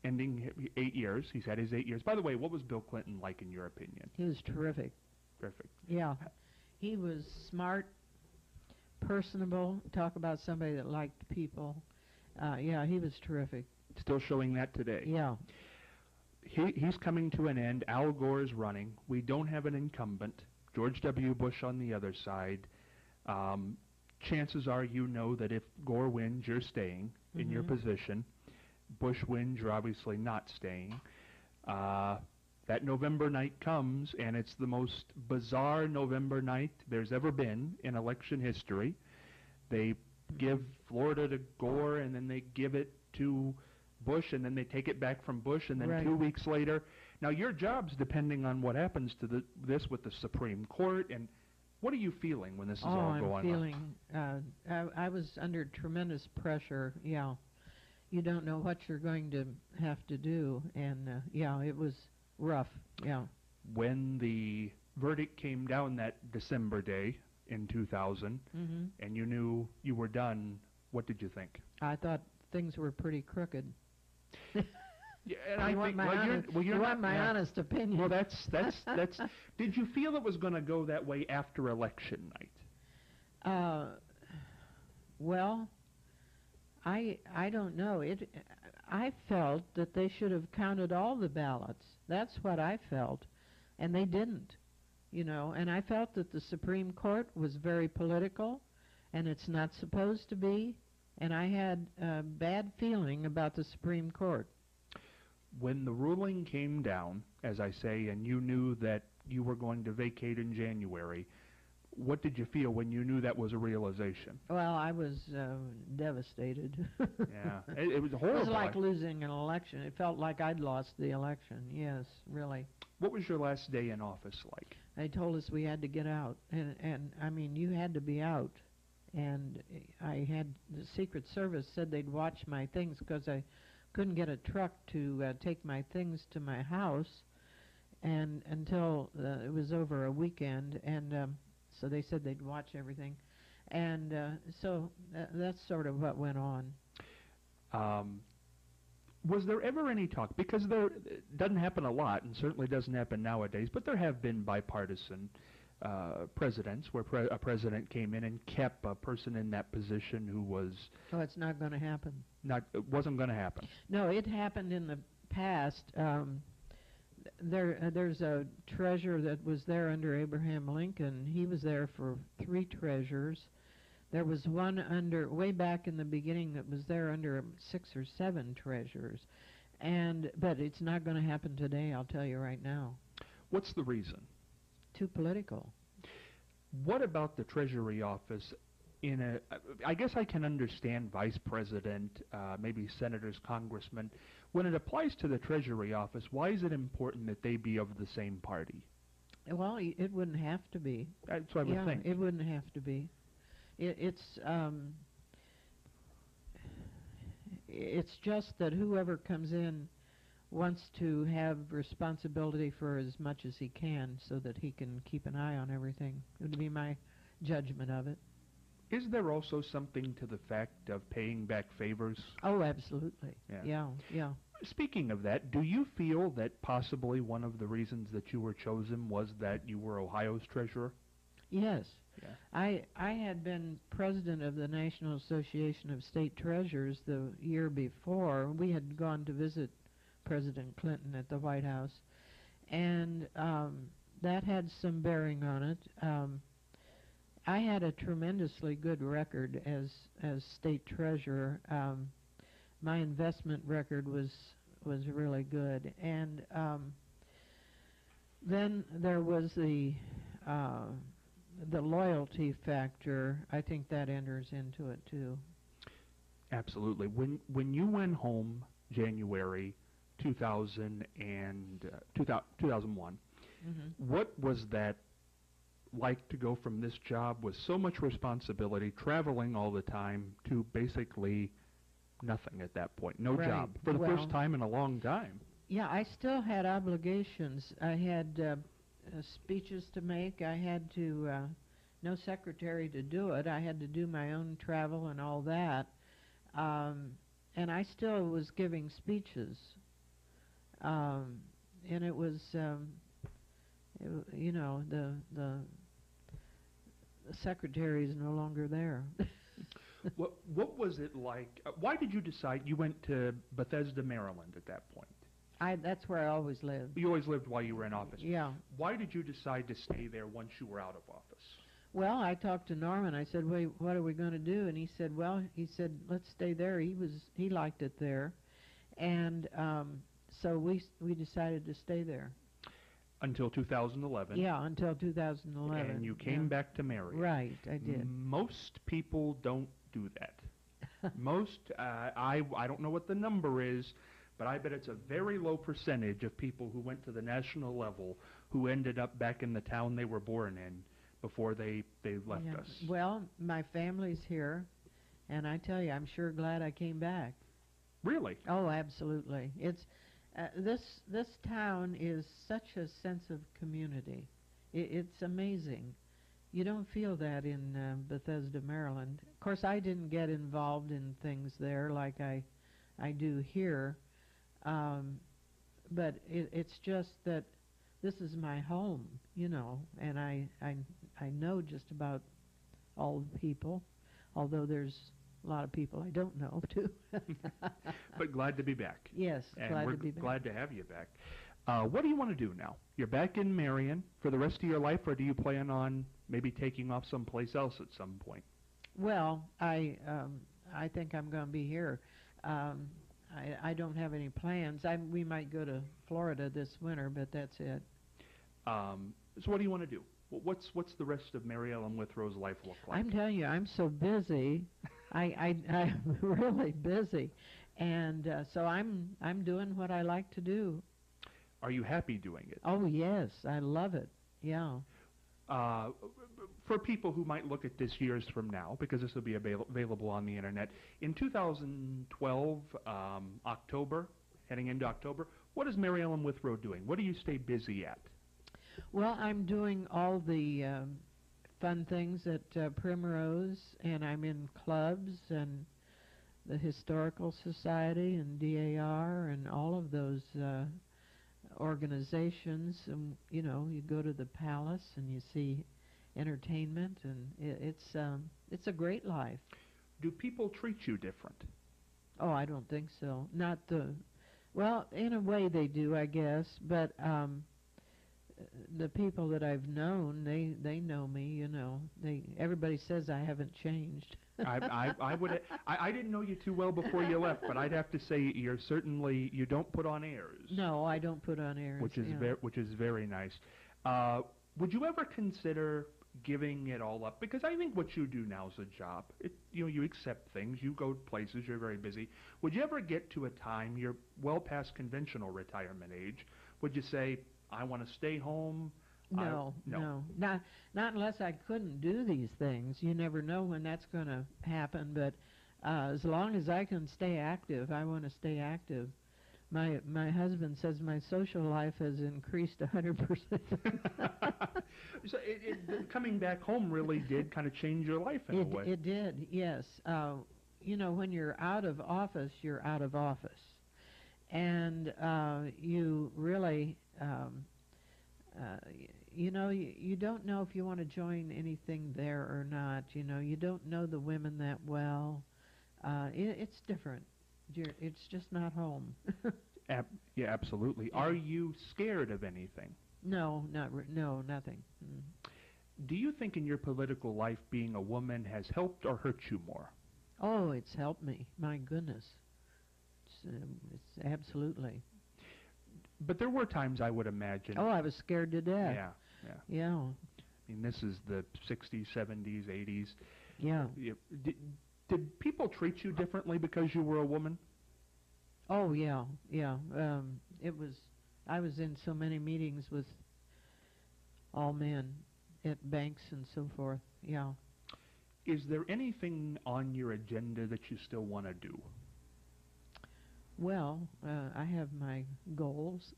ending 8 years. He's had his 8 years. By the way, what was Bill Clinton like in your opinion? He was terrific. Terrific. Yeah. He was smart, personable, talk about somebody that liked people. Yeah, he was terrific. Still showing that today. Yeah. He's coming to an end. Al Gore's running. We don't have an incumbent. George W. Bush on the other side. Chances are you know that if Gore wins, you're staying in your position. Bush wins, you're obviously not staying. That November night comes, and it's the most bizarre November night there's ever been in election history. They give Florida to Gore, and then they give it to Bush, and then they take it back from Bush, and then 2 weeks later. Now, your job's depending on what happens to this with the Supreme Court, and what are you feeling when this is all going on? I'm feeling, I was under tremendous pressure, yeah. You don't know what you're going to have to do, and yeah, it was rough, yeah. When the verdict came down that December day in 2000, and you knew you were done, what did you think? I thought things were pretty crooked. Yeah, and I think you want my honest opinion. Well, that's. Did you feel it was going to go that way after election night? Well, I don't know. I felt that they should have counted all the ballots. That's what I felt, and they didn't. You know, and I felt that the Supreme Court was very political, and it's not supposed to be. And I had a bad feeling about the Supreme Court. When the ruling came down, as I say, and you knew that you were going to vacate in January, what did you feel when you knew that was a realization? Well, I was devastated. Yeah, it was horrible. It was like losing an election. It felt like I'd lost the election, yes, really. What was your last day in office like? They told us we had to get out, and I mean, you had to be out. And I had, the Secret Service said they'd watch my things because I couldn't get a truck to take my things to my house, and until it was over a weekend, and so they said they'd watch everything, and so that's sort of what went on. Was there ever any talk, because it doesn't happen a lot, and certainly doesn't happen nowadays, but there have been bipartisan presidents where a president came in and kept a person in that position who was... Oh, it's not going to happen. It wasn't going to happen. No, it happened in the past. There's a treasurer that was there under Abraham Lincoln. He was there for 3 treasurers. There was one way back in the beginning that was there under 6 or 7 treasurers. But it's not going to happen today, I'll tell you right now. What's the reason? Too political. What about the Treasury office? I guess I can understand vice president, maybe senators, congressmen. When it applies to the Treasury office, why is it important that they be of the same party? Well, it wouldn't have to be. That's what I would think. It wouldn't have to be. It's just that whoever comes in wants to have responsibility for as much as he can so that he can keep an eye on everything. It would be my judgment of it. Is there also something to the fact of paying back favors? Oh, absolutely. Yeah. Yeah. Speaking of that, do you feel that possibly one of the reasons that you were chosen was that you were Ohio's treasurer? Yes. Yeah. I had been president of the National Association of State Treasurers the year before. We had gone to visit President Clinton at the White House, and that had some bearing on it. I had a tremendously good record as state treasurer. My investment record was really good, and then there was the loyalty factor. I think that enters into it too. Absolutely. When you went home January 2001, what was that like to go from this job with so much responsibility, traveling all the time, to basically nothing at that point, no Right. job, for the Well, first time in a long time? Yeah, I still had obligations. I had speeches to make. I had to, no secretary to do it. I had to do my own travel and all that. And I still was giving speeches. And it was, the secretary is no longer there. What was it like? Why did you decide you went to Bethesda, Maryland at that point? That's where I always lived. You always lived while you were in office. Yeah. Why did you decide to stay there once you were out of office? Well, I talked to Norman. I said, "Wait, what are we going to do?" And he said, "Let's stay there." He liked it there, and so we decided to stay there. Until 2011. Yeah, until 2011. And you came back to Marion. Right, I did. Most people don't do that. Most, I don't know what the number is, but I bet it's a very low percentage of people who went to the national level who ended up back in the town they were born in before they left us. Well, my family's here, and I tell you, I'm sure glad I came back. Really? Oh, absolutely. It's this town is such a sense of community. It's amazing. You don't feel that in Bethesda, Maryland. Of course, I didn't get involved in things there like I do here, but it's just that this is my home, and I know just about all the people, although there's a lot of people I don't know, too. But glad to be back. Yes, and glad we're to be back. glad to have you back. What do you want to do now? You're back in Marion for the rest of your life, or do you plan on maybe taking off someplace else at some point? Well, I think I'm going to be here. I don't have any plans. We might go to Florida this winter, but that's it. So what do you want to do? What's the rest of Mary Ellen Withrow's life look like? I'm telling you, I'm so busy. I'm really busy, and so I'm doing what I like to do. Are you happy doing it? Oh yes, I love it. Yeah. For people who might look at this years from now, because this will be available on the internet, in 2012, October, heading into October, what is Mary Ellen Withrow doing? What do you stay busy at? Well, I'm doing all the fun things at Primrose, and I'm in clubs and the Historical Society and DAR and all of those organizations. And, you go to the Palace and you see entertainment, and it's a great life. Do people treat you different? Oh, I don't think so. Well, in a way they do, I guess, but the people that I've known, they know me, everybody says I haven't changed. I didn't know you too well before you left, but I'd have to say you don't put on airs. No, I don't put on airs. Which is very nice. Would you ever consider giving it all up? Because I think what you do now is a job. You accept things, you go places, you're very busy. Would you ever get to a time, you're well past conventional retirement age, would you say, I want to stay home? No. Not unless I couldn't do these things. You never know when that's going to happen, but as long as I can stay active, I want to stay active. My husband says my social life has increased 100%. So coming back home really did kind of change your life in a way. It did, yes. When you're out of office, you're out of office. And you really, you don't know if you want to join anything there or not. You don't know the women that well. It's different. It's just not home. Yeah, absolutely. Yeah. Are you scared of anything? No, no, nothing. Do you think in your political life being a woman has helped or hurt you more? Oh, it's helped me. My goodness. It's absolutely. But there were times I would imagine. Oh, I was scared to death. Yeah. Yeah. I mean, this is the 60s, 70s, 80s. Yeah. Did people treat you differently because you were a woman? Oh, yeah. I was in so many meetings with all men at banks and so forth. Yeah. Is there anything on your agenda that you still want to do? Well, I have my goals.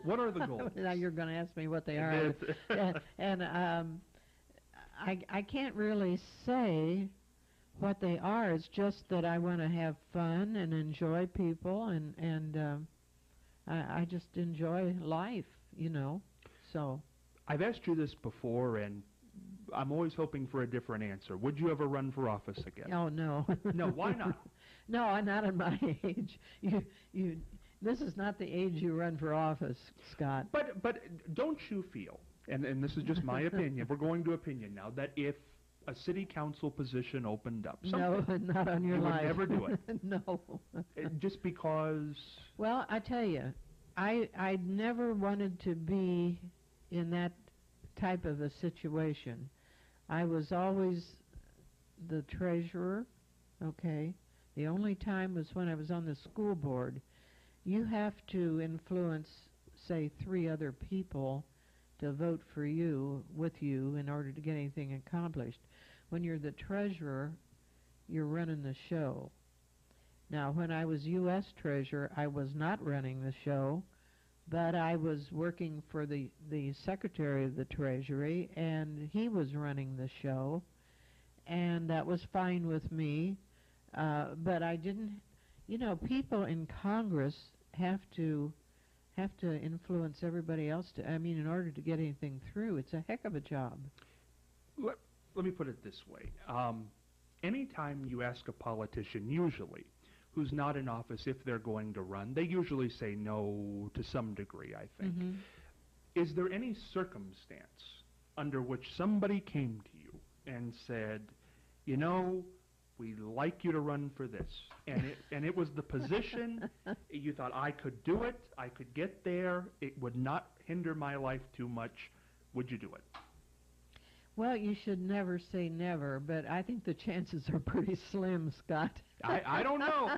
What are the goals? Now you're going to ask me what they are. And I can't really say what they are. It's just that I want to have fun and enjoy people, and I just enjoy life, So I've asked you this before, and I'm always hoping for a different answer. Would you ever run for office again? Oh, no. No, why not? No, I'm not at my age. This is not the age you run for office, Scott. But don't you feel, and this is just my opinion, we're going to opinion now, that if a city council position opened up, No, not on your you life. would never do it? No. Just because... Well, I tell you, I never wanted to be in that type of a situation. I was always the treasurer, okay? The only time was when I was on the school board. You have to influence, say, 3 other people to vote for you, with you, in order to get anything accomplished. When you're the treasurer, you're running the show. Now, when I was U.S. treasurer, I was not running the show, but I was working for the Secretary of the Treasury, and he was running the show, and that was fine with me. But I didn't, people in Congress have to influence everybody else in order to get anything through. It's a heck of a job. Let me put it this way. Anytime you ask a politician, usually, who's not in office, if they're going to run, they usually say no to some degree, I think. Mm-hmm. Is there any circumstance under which somebody came to you and said, we'd like you to run for this, and it was the position, you thought, I could do it, I could get there, it would not hinder my life too much, would you do it? Well, you should never say never, but I think the chances are pretty slim, Scott. I don't know.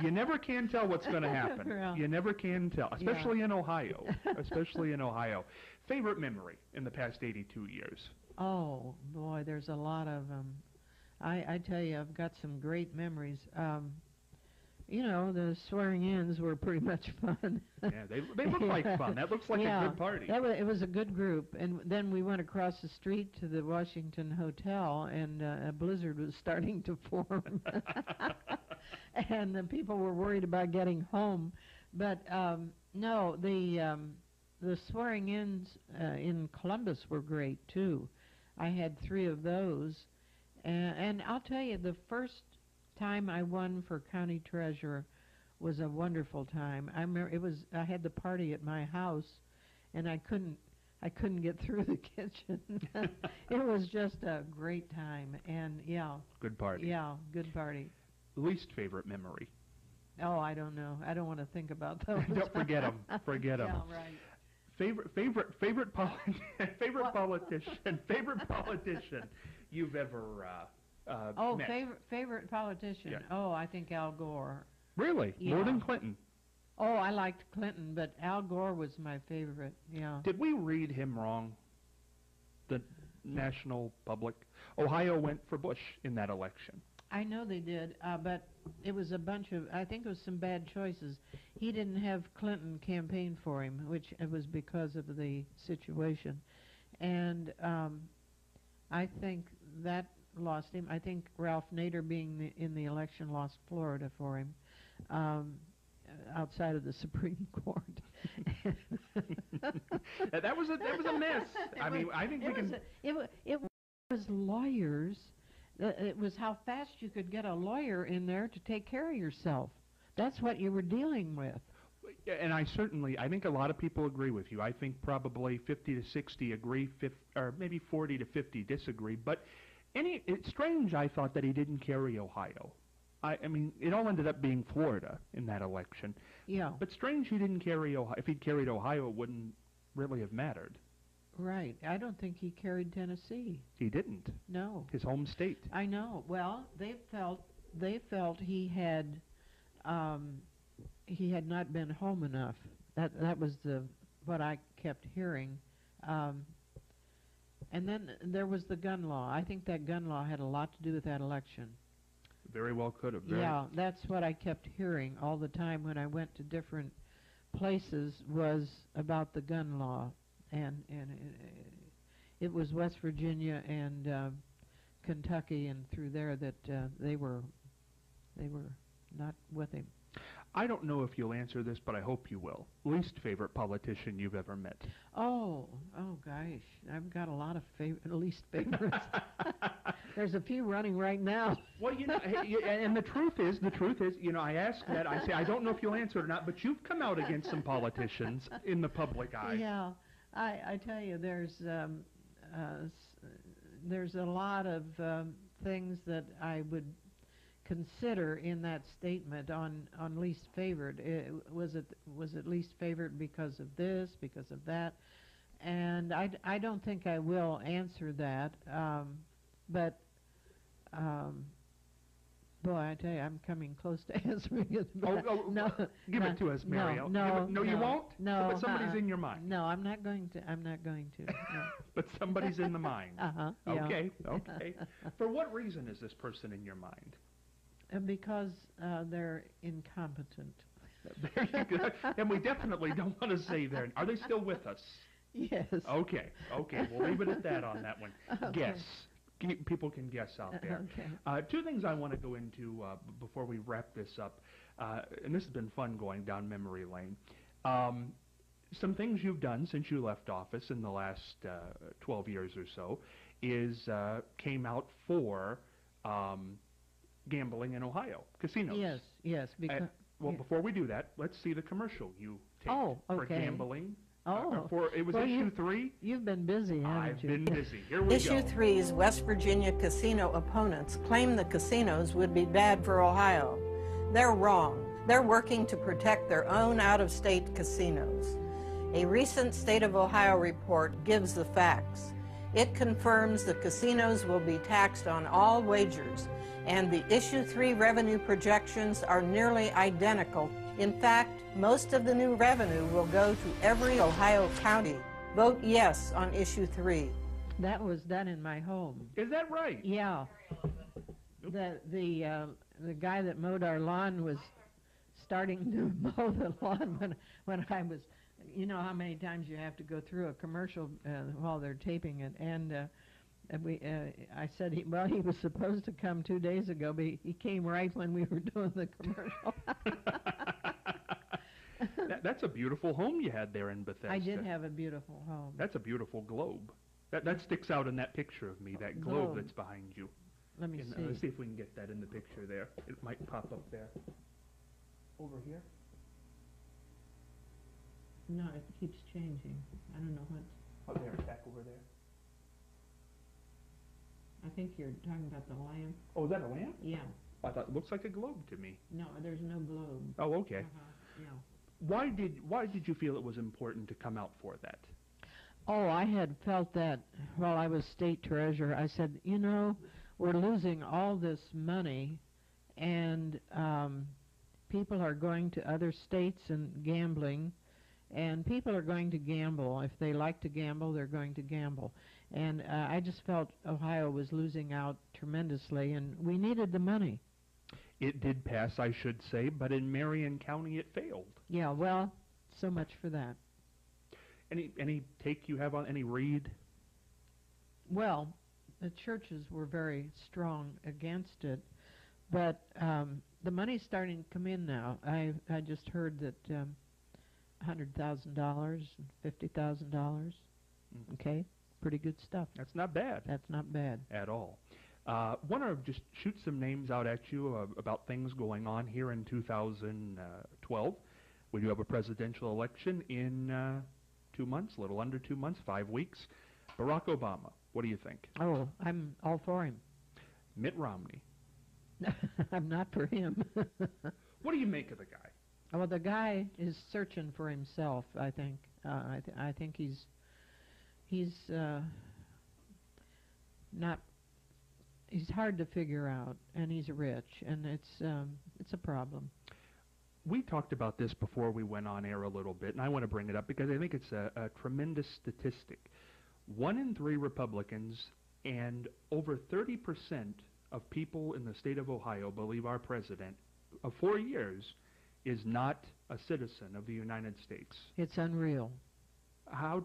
You never can tell what's going to happen. Well, you never can tell, especially in Ohio. Especially in Ohio. Favorite memory in the past 82 years? Oh, boy, there's a lot of them. I tell you, I've got some great memories. The swearing-ins were pretty much fun. Yeah, they look like fun. That looks like a good party. It was a good group. And then we went across the street to the Washington Hotel, and a blizzard was starting to form. And the people were worried about getting home. But no, the swearing-ins in Columbus were great, too. I had 3 of those. And I'll tell you, the first time I won for county treasurer was a wonderful time. I remember I had the party at my house, and I couldn't get through the kitchen. It was just a great time, and good party. Yeah, good party. Least favorite memory? Oh, I don't know. I don't want to think about those. Don't forget them. Forget them. Yeah, right. Favorite politician you've ever met? Favorite politician. Yeah. Oh, I think Al Gore. Really? Yeah. More than Clinton? Oh, I liked Clinton, but Al Gore was my favorite. Yeah. Did we read him wrong? The national public? Ohio went for Bush in that election. I know they did, but it was a bunch of, I think it was some bad choices. He didn't have Clinton campaign for him, which it was because of the situation. And I think that lost him. I think Ralph Nader being in the election lost Florida for him, outside of the Supreme Court. That was a mess. I mean, I think we can. It was lawyers. It was how fast you could get a lawyer in there to take care of yourself. That's what you were dealing with. And I think a lot of people agree with you. I think probably 50 to 60 agree, or maybe 40 to 50 disagree. But it's strange, I thought, that he didn't carry Ohio. I mean, it all ended up being Florida in that election. Yeah. But strange he didn't carry Ohio. If he'd carried Ohio, it wouldn't really have mattered. Right. I don't think he carried Tennessee. He didn't. No. His home state. I know. Well, they felt he had not been home enough. That was what I kept hearing. And then there was the gun law. I think that gun law had a lot to do with that election. Very well could have. Yeah, that's what I kept hearing all the time when I went to different places, was about the gun law. And it was West Virginia and Kentucky and through there that they were not with him. I don't know if you'll answer this, but I hope you will. Least favorite politician you've ever met? Oh gosh, I've got a lot of least favorites. There's a few running right now. Well, and the truth is, I ask that, I say, I don't know if you'll answer it or not, but you've come out against some politicians in the public eye. Yeah, I tell you, there's a lot of things that I would consider in that statement on least favored. Was it least favored because of this, because of that? And I don't think I will answer that. But boy, I tell you, I'm coming close to answering it. No, give it to us, Mariel. No, you won't. No, but somebody's in your mind. No, I'm not going to. No. But somebody's in the mind. Yeah. Okay. For what reason is this person in your mind? Because they're incompetent. There you go. And we definitely don't want to say that. Are they still with us? Yes. Okay. We'll leave it at that on that one. Okay. Guess. People can guess out there. Okay. Two things I want to go into before we wrap this up, and this has been fun going down memory lane. Some things you've done since you left office in the last 12 years or so is came out for gambling in Ohio, casinos. Yes. Before we do that, let's see the commercial you taped for gambling. It was issue 3? You've been busy, haven't you? I've been busy. Here we go. Issue 3's West Virginia casino opponents claim the casinos would be bad for Ohio. They're wrong. They're working to protect their own out-of-state casinos. A recent State of Ohio report gives the facts. It confirms the casinos will be taxed on all wagers, and the Issue 3 revenue projections are nearly identical. In fact, most of the new revenue will go to every Ohio county. Vote yes on Issue 3. That was done in my home. Is that right? Yeah. The guy that mowed our lawn was starting to mow the lawn when I was, you know how many times you have to go through a commercial while they're taping it, and I said, he was supposed to come 2 days ago, but he came right when we were doing the commercial. That's a beautiful home you had there in Bethesda. I did have a beautiful home. That's a beautiful globe. That sticks out in that picture of me, that globe that's behind you. Let me see. Let's see if we can get that in the picture there. It might pop up there. Over here? No, it keeps changing. I don't know what. Oh, there, back over there. I think you're talking about the lamp. Oh, is that a lamp? Yeah. I thought it looks like a globe to me. No, there's no globe. Oh, okay. Yeah. Why did you feel it was important to come out for that? Oh, I had felt that while I was state treasurer. I said, we're losing all this money, and people are going to other states and gambling, And people are going to gamble. If they like to gamble, they're going to gamble. And I just felt Ohio was losing out tremendously, and we needed the money. It did pass, I should say, but in Marion County it failed. Yeah, well, so much for that. Any take you have on any read? Well, the churches were very strong against it, but the money's starting to come in now. I just heard that $100,000, $50,000. Okay, pretty good stuff. That's not bad. That's not bad at all. Want to just shoot some names out at you about things going on here in 2012. We do have a presidential election in 2 months, a little under 2 months, 5 weeks. Barack Obama, what do you think? Oh, I'm all for him. Mitt Romney. I'm not for him. What do you make of the guy? Well, the guy is searching for himself, I think. I think he's not. He's hard to figure out, and he's rich, and it's a problem. We talked about this before we went on air a little bit, and I want to bring it up because I think it's a tremendous statistic. 1 in 3 Republicans and over 30% of people in the state of Ohio believe our president of 4 years is not a citizen of the United States. It's unreal. How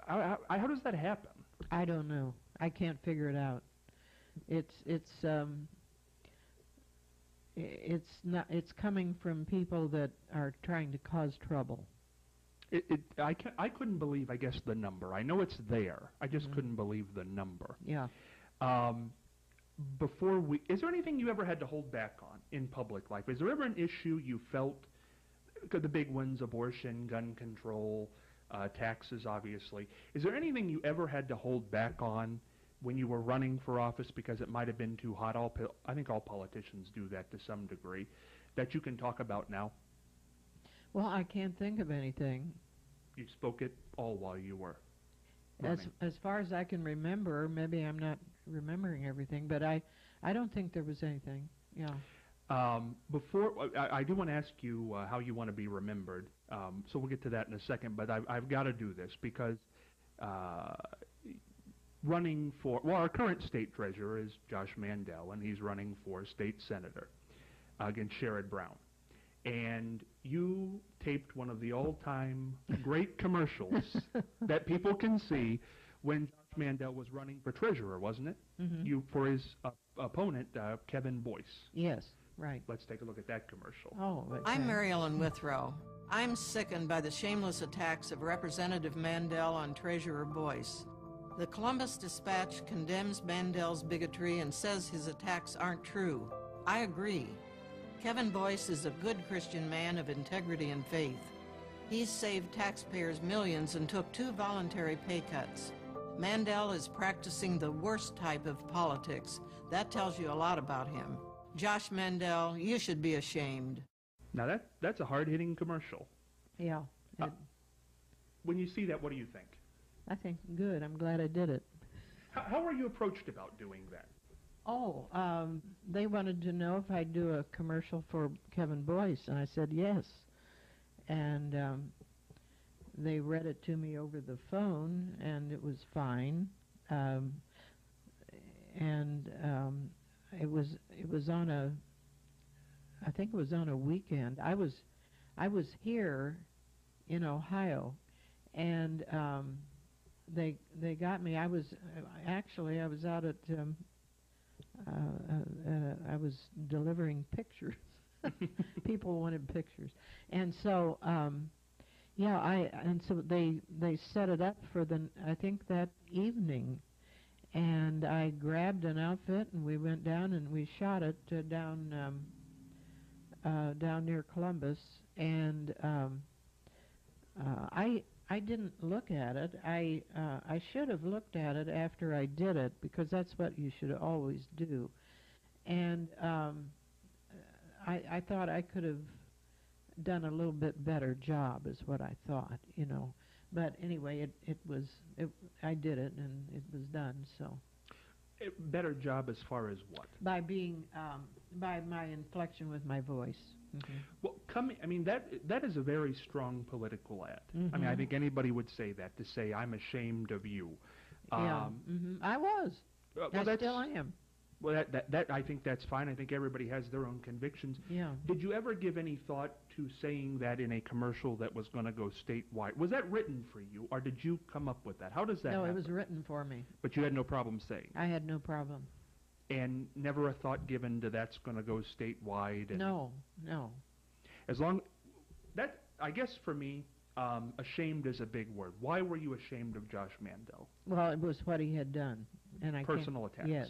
does that happen? I don't know. I can't figure it out. It's coming from people that are trying to cause trouble. I couldn't believe, I guess, the number. I know it's there. I just couldn't believe the number. Yeah. Is there anything you ever had to hold back on in public life? Is there ever an issue you felt, the big ones, abortion, gun control, taxes, obviously. Is there anything you ever had to hold back on when you were running for office because it might have been too hot? I think all politicians do that to some degree, that you can talk about now? Well, I can't think of anything. You spoke it all while you were running. As far as I can remember, maybe I'm not remembering everything, but I don't think there was anything. Yeah. Before I do want to ask you how you want to be remembered, so we'll get to that in a second, but I've got to do this because running for, our current state treasurer is Josh Mandel, and he's running for state senator against Sherrod Brown. And you taped one of the all-time great commercials that people can see when Josh Mandel was running for treasurer, wasn't it? Mm-hmm. For his opponent, Kevin Boyce. Yes, right. Let's take a look at that commercial. Oh, okay. I'm Mary Ellen Withrow. I'm sickened by the shameless attacks of Representative Mandel on Treasurer Boyce. The Columbus Dispatch condemns Mandel's bigotry and says his attacks aren't true. I agree. Kevin Boyce is a good Christian man of integrity and faith. He's saved taxpayers millions and took 2 voluntary pay cuts. Mandel is practicing the worst type of politics. That tells you a lot about him. Josh Mandel, you should be ashamed. Now that's a hard-hitting commercial. Yeah. When you see that, what do you think? I think good. I'm glad I did it. How were you approached about doing that? Oh, they wanted to know if I'd do a commercial for Kevin Boyce, and I said yes. And they read it to me over the phone, and it was fine. It was on a, I think it was on a weekend. I was here in Ohio, and they got me. I was out at. I was delivering pictures. People wanted pictures, and so so they set it up for I think that evening, and I grabbed an outfit and we went down and we shot it down near Columbus, and I didn't look at it. I should have looked at it after I did it, because that's what you should always do. And I thought I could have done a little bit better job, is what I thought, But anyway, I did it, and it was done. So. Better job as far as what? By being by my inflection with my voice. Well, that is a very strong political ad. I mean, I think anybody would say that, to say, I'm ashamed of you. Yeah. I was. Well, I still am. Well, that I think that's fine. I think everybody has their own convictions. Yeah. Did you ever give any thought to saying that in a commercial that was going to go statewide? Was that written for you, or did you come up with that? How does that No, happen? it was written for me. But you had no problem saying? I had no problem. And never a thought given to that's going to go statewide? And No. As long... That, I guess for me, ashamed is a big word. Why were you ashamed of Josh Mandel? Well, it was what he had done. And I Personal attacks. Yes,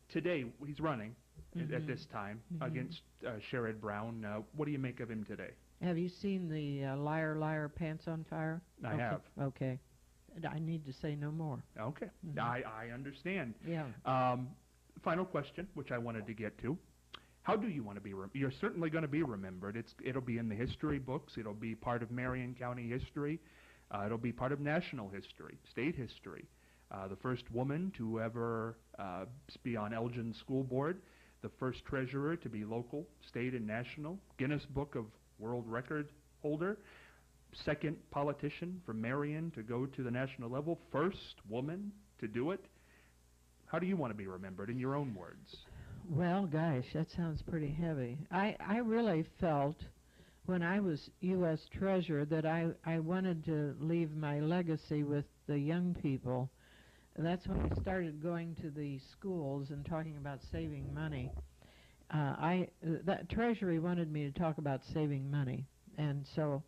Today, he's running at this time against Sherrod Brown. What do you make of him today? Have you seen the Liar, Liar, Pants on Fire? I have. Okay. I need to say no more. Okay. I understand. Yeah. Final question, which I wanted to get to. How do you want to be remembered? You're certainly going to be remembered. It'll be in the history books. It'll be part of Marion County history. It'll be part of national history, state history. The first woman to ever be on Elgin School Board, the first treasurer to be local, state, and national, Guinness Book of World Record holder, second politician from Marion to go to the national level, first woman to do it. How do you want to be remembered, in your own words? Well, gosh, that sounds pretty heavy. I really felt when I was U.S. Treasurer that I wanted to leave my legacy with the young people. That's when I started going to the schools and talking about saving money. That Treasury wanted me to talk about saving money, and so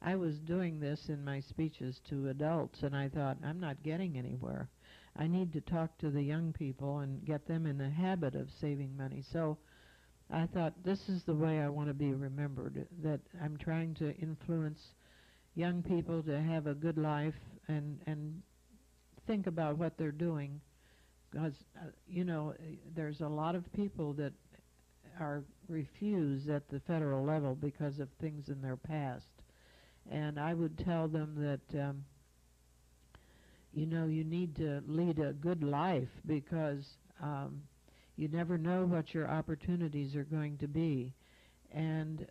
I was doing this in my speeches to adults, and I thought, I'm not getting anywhere. I need to talk to the young people and get them in the habit of saving money. So I thought, this is the way I want to be remembered, that I'm trying to influence young people to have a good life and think about what they're doing, because there's a lot of people that are refused at the federal level because of things in their past, and I would tell them that you need to lead a good life, because you never know what your opportunities are going to be, and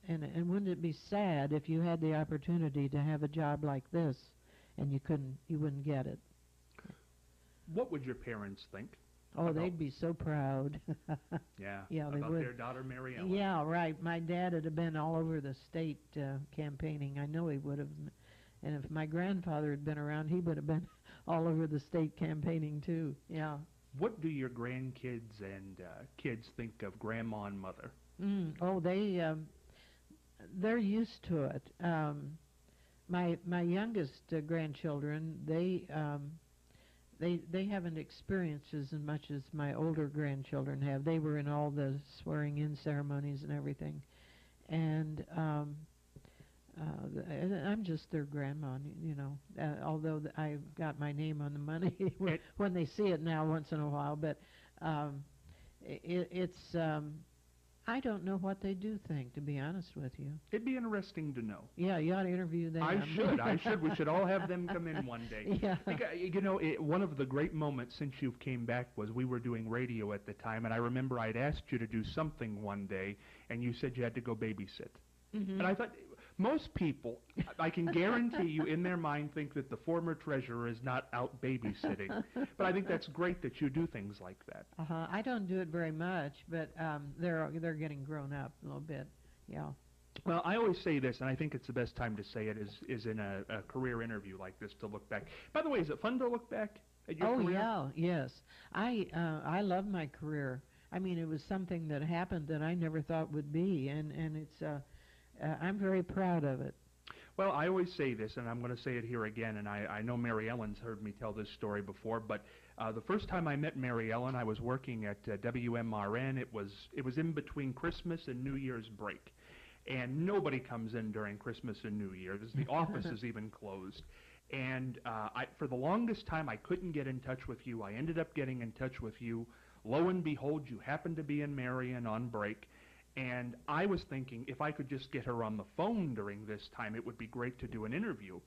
wouldn't it be sad if you had the opportunity to have a job like this and you wouldn't get it? What would your parents think? Oh, they'd be so proud. Yeah, they about would. their daughter Mary Ellen. Yeah, right. My dad would have been all over the state campaigning. I know he would have. And if my grandfather had been around, he would have been all over the state campaigning too. Yeah. What do your grandkids and kids think of Grandma and Mother? Oh, they're used to it. My youngest grandchildren, they haven't experienced as much as my older grandchildren have. They were in all the swearing-in ceremonies and everything, and I'm just their grandma, although I've got my name on the money when they see it now once in a while. But it's I don't know what they do think, to be honest with you. It'd be interesting to know. Yeah, you ought to interview them. I should. We should all have them come in one day. Yeah. One of the great moments since you came back was we were doing radio at the time, and I remember I'd asked you to do something one day, and you said you had to go babysit. And I thought, most people, I can guarantee you, in their mind, think that the former treasurer is not out babysitting. But I think that's great that you do things like that. I don't do it very much, but they're getting grown up a little bit. Yeah. Well, I always say this, and I think it's the best time to say it is in a career interview like this, to look back. By the way, is it fun to look back at your career? Oh, yeah, yes. I love my career. I mean, it was something that happened that I never thought would be, and it's I'm very proud of it. Well, I always say this, and I'm going to say it here again, and I know Mary Ellen's heard me tell this story before, but the first time I met Mary Ellen, I was working at WMRN. It was in between Christmas and New Year's break, and nobody comes in during Christmas and New Year's. The office is even closed. And for the longest time, I couldn't get in touch with you. I ended up getting in touch with you. Lo and behold, you happened to be in Marion on break. And I was thinking, if I could just get her on the phone during this time, it would be great to do an interview.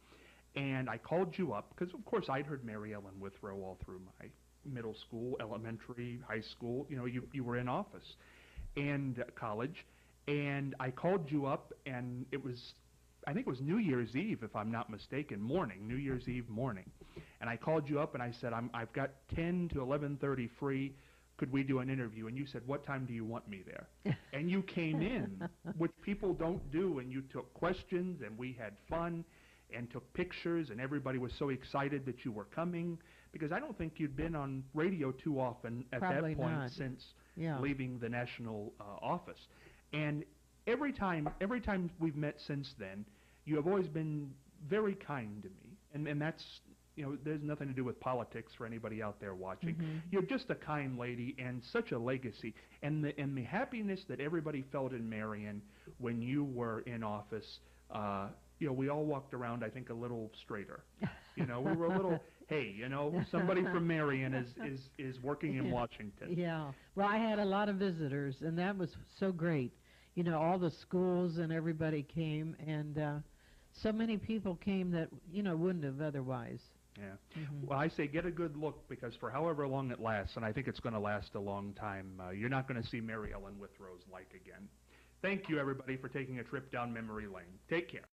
And I called you up, because, of course, I'd heard Mary Ellen Withrow all through my middle school, elementary, high school. You were in office and college. And I called you up, and I think it was New Year's Eve, if I'm not mistaken, New Year's Eve morning. And I called you up and I said, I've got 10 to 11:30 free. Could we do an interview? And you said, what time do you want me there? And you came in, which people don't do, and you took questions, and we had fun and took pictures, and everybody was so excited that you were coming, because I don't think you'd been on radio too often at Probably that point not. since Yeah. leaving the national office. And every time we've met since then, you have always been very kind to me. And that's, there's nothing to do with politics for anybody out there watching. Mm-hmm. You're just a kind lady and such a legacy. And the happiness that everybody felt in Marion when you were in office, we all walked around, I think, a little straighter. We were a little, hey, somebody from Marion is working in Washington. Yeah. Well, I had a lot of visitors, and that was so great. All the schools and everybody came, and so many people came that, wouldn't have otherwise. Yeah. Mm-hmm. Well, I say get a good look, because for however long it lasts, and I think it's going to last a long time, you're not going to see Mary Ellen Withrow's like again. Thank you, everybody, for taking a trip down memory lane. Take care.